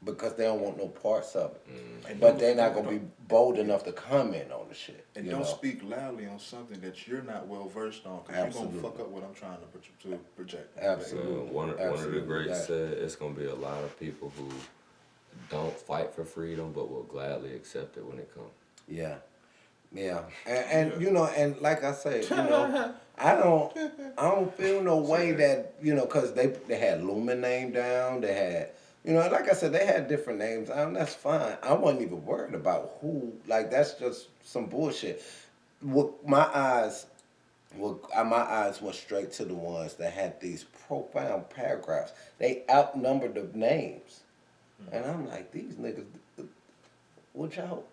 because they don't want no parts of it. But they're not going to be bold enough to comment on the shit. And don't speak loudly on something that you're not well versed on because you're going to fuck up what I'm trying to project. Absolutely. One of the greats said it's going to be a lot of people who don't fight for freedom but will gladly accept it when it comes. Yeah. Yeah. And you know, and like I say, you know, I don't feel no way that, you know, because they had Lumen name down, they had, you know, like I said, they had different names. That's fine. I wasn't even worried about who. Like, that's just some bullshit. My eyes went straight to the ones that had these profound paragraphs. They outnumbered the names, and I'm like, these niggas, what y'all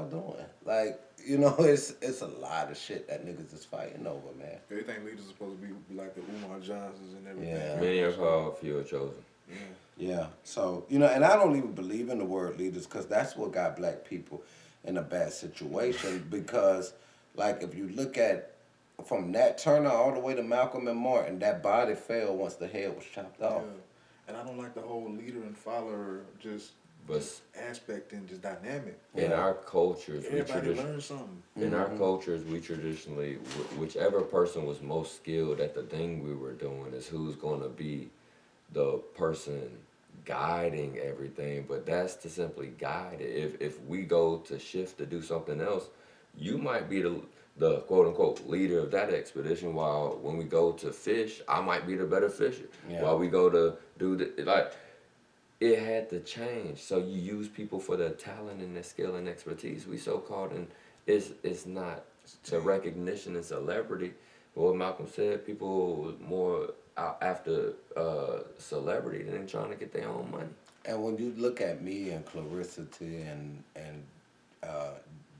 doing? Like, you know, it's a lot of shit that niggas is fighting over, man. Everything leaders are supposed to be like the Umar Johnsons and everything. Yeah. Many are called, few are chosen. Yeah. Yeah. So, you know, and I don't even believe in the word leaders because that's what got black people in a bad situation because, like, if you look at from Nat Turner all the way to Malcolm and Martin, that body fell once the head was chopped off. Yeah. And I don't like the whole leader and follower just aspect and just dynamic. In our cultures, everybody learns something. In our cultures, we traditionally, whichever person was most skilled at the thing we were doing is who's going to be the person guiding everything. But that's to simply guide it. If we go to shift to do something else, you might be the quote unquote leader of that expedition. While when we go to fish, I might be the better fisher. Yeah. While we go to do it had to change. So you use people for their talent and their skill and expertise. We so called, and it's not to recognition and celebrity. But what Malcolm said, people more out after celebrity than trying to get their own money. And when you look at me and Clarissa T and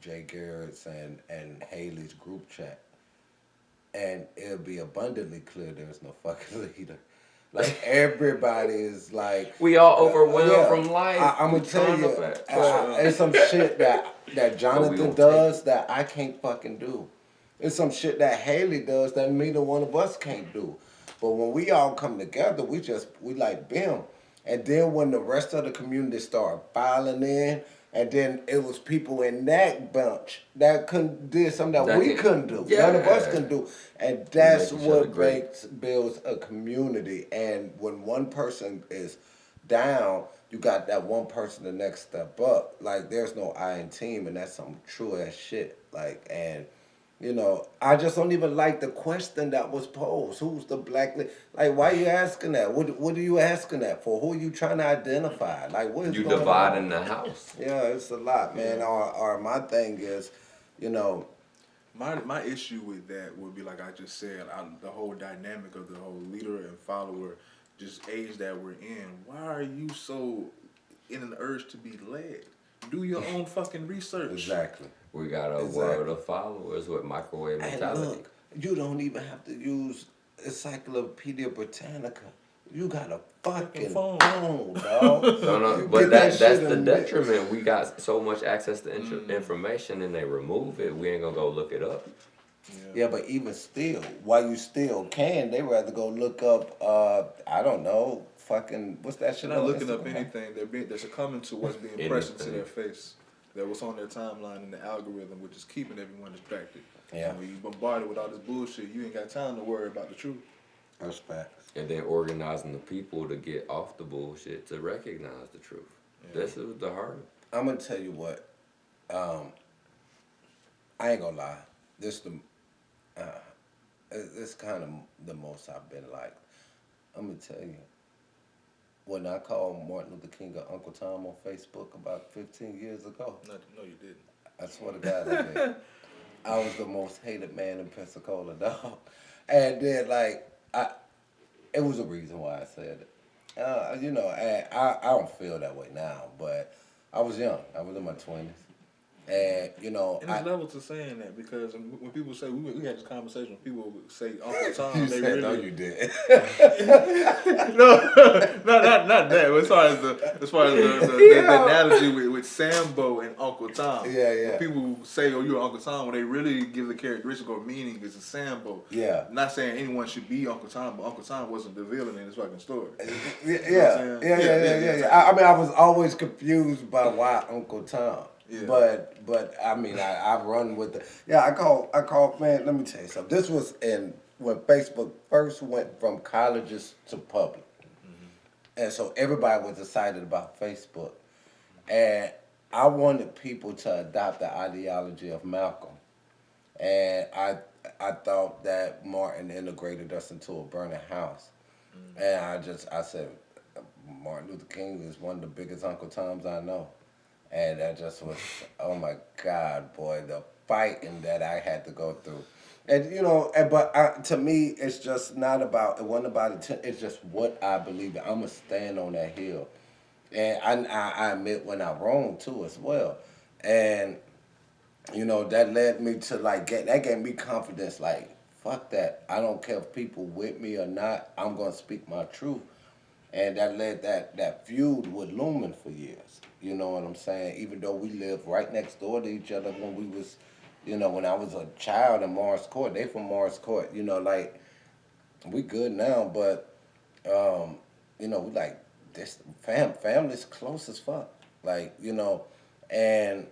Jay Garrett's and Haley's group chat, and it'll be abundantly clear there's no fucking leader. Like, everybody is like... We all overwhelmed from life. I'm going to tell you, it's some shit that Jonathan does that I can't fucking do. It's some shit that Haley does that neither one of us can't do. But when we all come together, we like, bam. And then when the rest of the community started filing in, and then it was people in that bunch that did something that we couldn't do. Yeah. None of us can do. And that's what builds a community. And when one person is down, you got that one person the next step up. Like, there's no I in team, and that's some true ass shit. Like, and you know, I just don't even like the question that was posed. Who's the black leader? Like, why are you asking that? What are you asking that for? Who are you trying to identify? Like, what is you going on? dividing the house. Yeah, it's a lot, man. Or my thing is, you know, my issue with that would be, like I just said, the whole dynamic of the whole leader and follower, just age that we're in. Why are you so in an urge to be led? Do your own fucking research. Exactly. We got a world of followers with microwave mentality. And look, you don't even have to use Encyclopedia Britannica. You got a fucking phone, dog. No, but that's the detriment. We got so much access to information, and they remove it. We ain't gonna go look it up. Yeah, but even still, while you still can, they rather go look up, I don't know, fucking, what's that shit? They're not looking up anything. They're succumbing to what's being pressed into their face. that what's on their timeline and the algorithm, which is keeping everyone distracted. Yeah. And when you bombarded with all this bullshit, you ain't got time to worry about the truth. That's facts. And then organizing the people to get off the bullshit to recognize the truth. Yeah. This is the hard. I'm gonna tell you what. I ain't gonna lie. This it's kind of the most I've been like. I'm gonna tell you. When I called Martin Luther King Uncle Tom on Facebook about 15 years ago, No, you didn't. I swear to God I did. I was the most hated man in Pensacola, dog. And then it was a reason why I said it. And I don't feel that way now, but I was young. I was in my 20s. And, And there's levels to saying that, because when people say, we had this conversation, when people would say Uncle Tom, you they said, really... no, you did. not that. As far as the analogy with Sambo and Uncle Tom. Yeah. When people say, oh, you're Uncle Tom, when they really give the characteristic or meaning is a Sambo. Yeah. I'm not saying anyone should be Uncle Tom, but Uncle Tom wasn't the villain in this fucking story. Yeah. I mean, I was always confused by why Uncle Tom. Yeah. But I mean, I run with the. Yeah, I called, man, let me tell you something. This was when Facebook first went from colleges to public. Mm-hmm. And so everybody was excited about Facebook. And I wanted people to adopt the ideology of Malcolm. And I thought that Martin integrated us into a burning house. Mm-hmm. And I said, Martin Luther King is one of the biggest Uncle Toms I know. And that just was, oh my God, boy, the fighting that I had to go through. And, to me, it's just not about, it wasn't about it, it's just what I believe in. I'm going to stand on that hill. And I admit when I'm wrong, too, as well. And, that led me to, that gave me confidence, fuck that. I don't care if people with me or not, I'm going to speak my truth. And that led that feud with Lumen for years. You know what I'm saying? Even though we lived right next door to each other when we was, when I was a child in Morris Court. They from Morris Court. We good now, but, we this family's close as fuck. And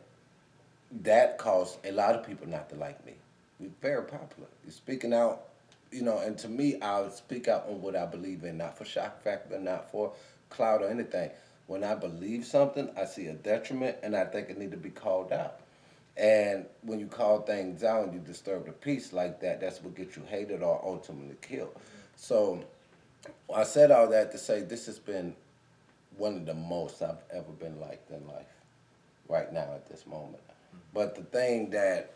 that caused a lot of people not to like me. We're very popular. You're speaking out. And to me, I'll speak out on what I believe in, not for shock factor, not for clout or anything. When I believe something, I see a detriment, and I think it need to be called out. And when you call things out and you disturb the peace like that, that's what gets you hated or ultimately killed. So I said all that to say this has been one of the most I've ever been liked in life right now at this moment. But the thing that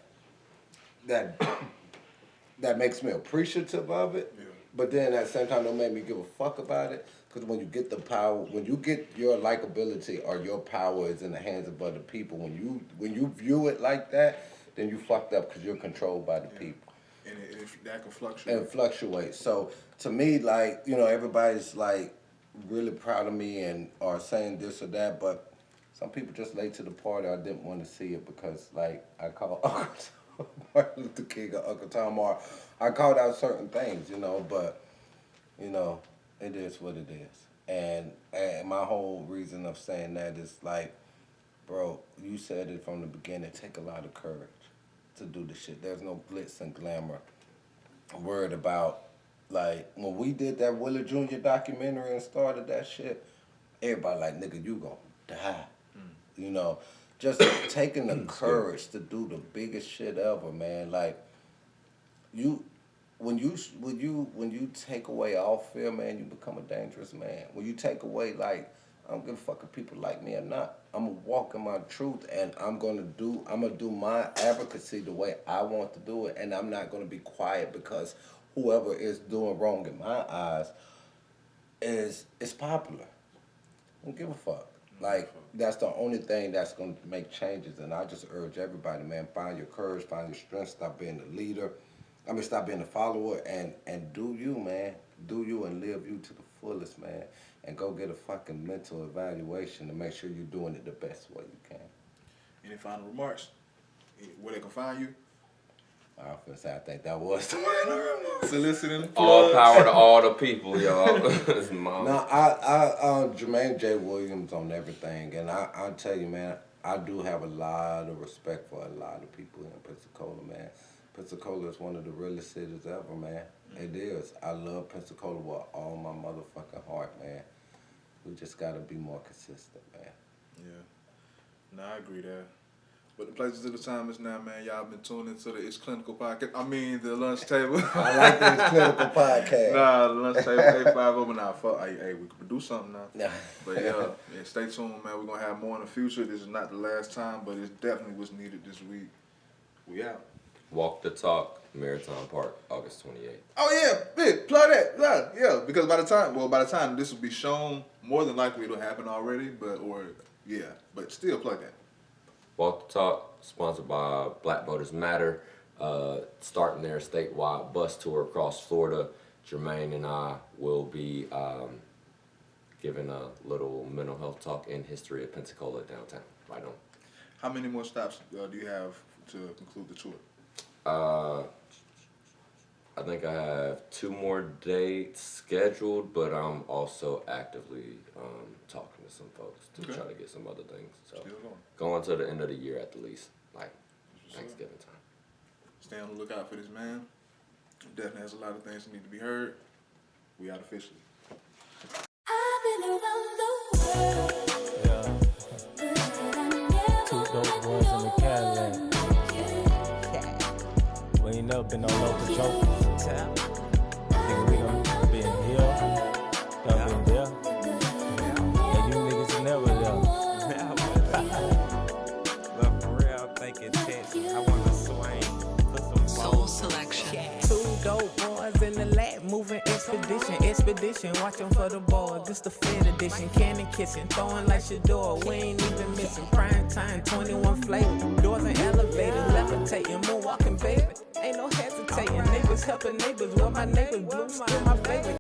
makes me appreciative of it, but then at the same time don't make me give a fuck about it, because when you get the power, when you get your likability or your power is in the hands of other people, when you view it like that, then you fucked up because you're controlled by the people. And that can fluctuate. And fluctuate. So to me, everybody's really proud of me and are saying this or that, but some people just late to the party. I didn't want to see it because I call Martin Luther King or Uncle Tom, or I called out certain things, but it is what it is. And my whole reason of saying that is bro, you said it from the beginning, take a lot of courage to do the shit. There's no glitz and glamour. I'm worried about, when we did that Willie Jr. documentary and started that shit, everybody nigga, you gonna die. Just taking the courage to do the biggest shit ever, man. When you take away all fear, man, you become a dangerous man. When you take away I don't give a fuck if people like me or not. I'm gonna walk in my truth, and I'm gonna do my advocacy the way I want to do it, and I'm not gonna be quiet because whoever is doing wrong in my eyes is popular. I don't give a fuck. That's the only thing that's going to make changes. And I just urge everybody, man, find your courage, find your strength, stop being the leader. Stop being a follower and do you, man. Do you and live you to the fullest, man. And go get a fucking mental evaluation to make sure you're doing it the best way you can. Any final remarks? Where they can find you? I think that was the soliciting all plugs. power to all the people, y'all. No, I Jermaine J. Williams on everything, and I'll tell you, man, I do have a lot of respect for a lot of people in Pensacola, man. Pensacola is one of the realest cities ever, man. It is. I love Pensacola with all my motherfucking heart, man. We just gotta be more consistent, man. Yeah. Nah, I agree there. But the places of the time is now, man. Y'all been tuned into the It's Clinical podcast. I mean, the lunch table. I like this clinical podcast. Nah, the lunch table 850 now. Fuck, hey, we can produce something now. Nah. But yeah, stay tuned, man. We're gonna have more in the future. This is not the last time, but it definitely was needed this week. We out. Walk the Talk, Maritime Park, August 28th. Oh yeah, plug that. Yeah, because by the time this will be shown, more than likely it'll happen already. But still plug that. Walk the Talk, sponsored by Black Voters Matter, starting their statewide bus tour across Florida. Jermaine and I will be giving a little mental health talk in history of Pensacola downtown. Right on. How many more stops do you have to conclude the tour? I think I have 2 more dates scheduled, but I'm also actively talking to some folks to try to get some other things. So Still going to the end of the year at the least, like Thanksgiving time. Stay on the lookout for this man. Definitely has a lot of things that need to be heard. We out officially. I've been around the world. 2 dope boys in the Cadillac. We ain't never been no local joke. Think we gonna be in here, done been there. And you niggas are never there. But for real, I'm thinking Texas. I want to swing. Put some Soul Selection. 2 dope boys in the lab, moving expedition. Watching for the ball, this the Fed edition. Cannon kissing, throwing like Shador. We ain't even missing. Prime time, 21 flavor. Doors and elevators, levitating, moonwalking, baby. Ain't no hesitating. Neighbors helping neighbors. Well, my neighbors blue, still my favorite.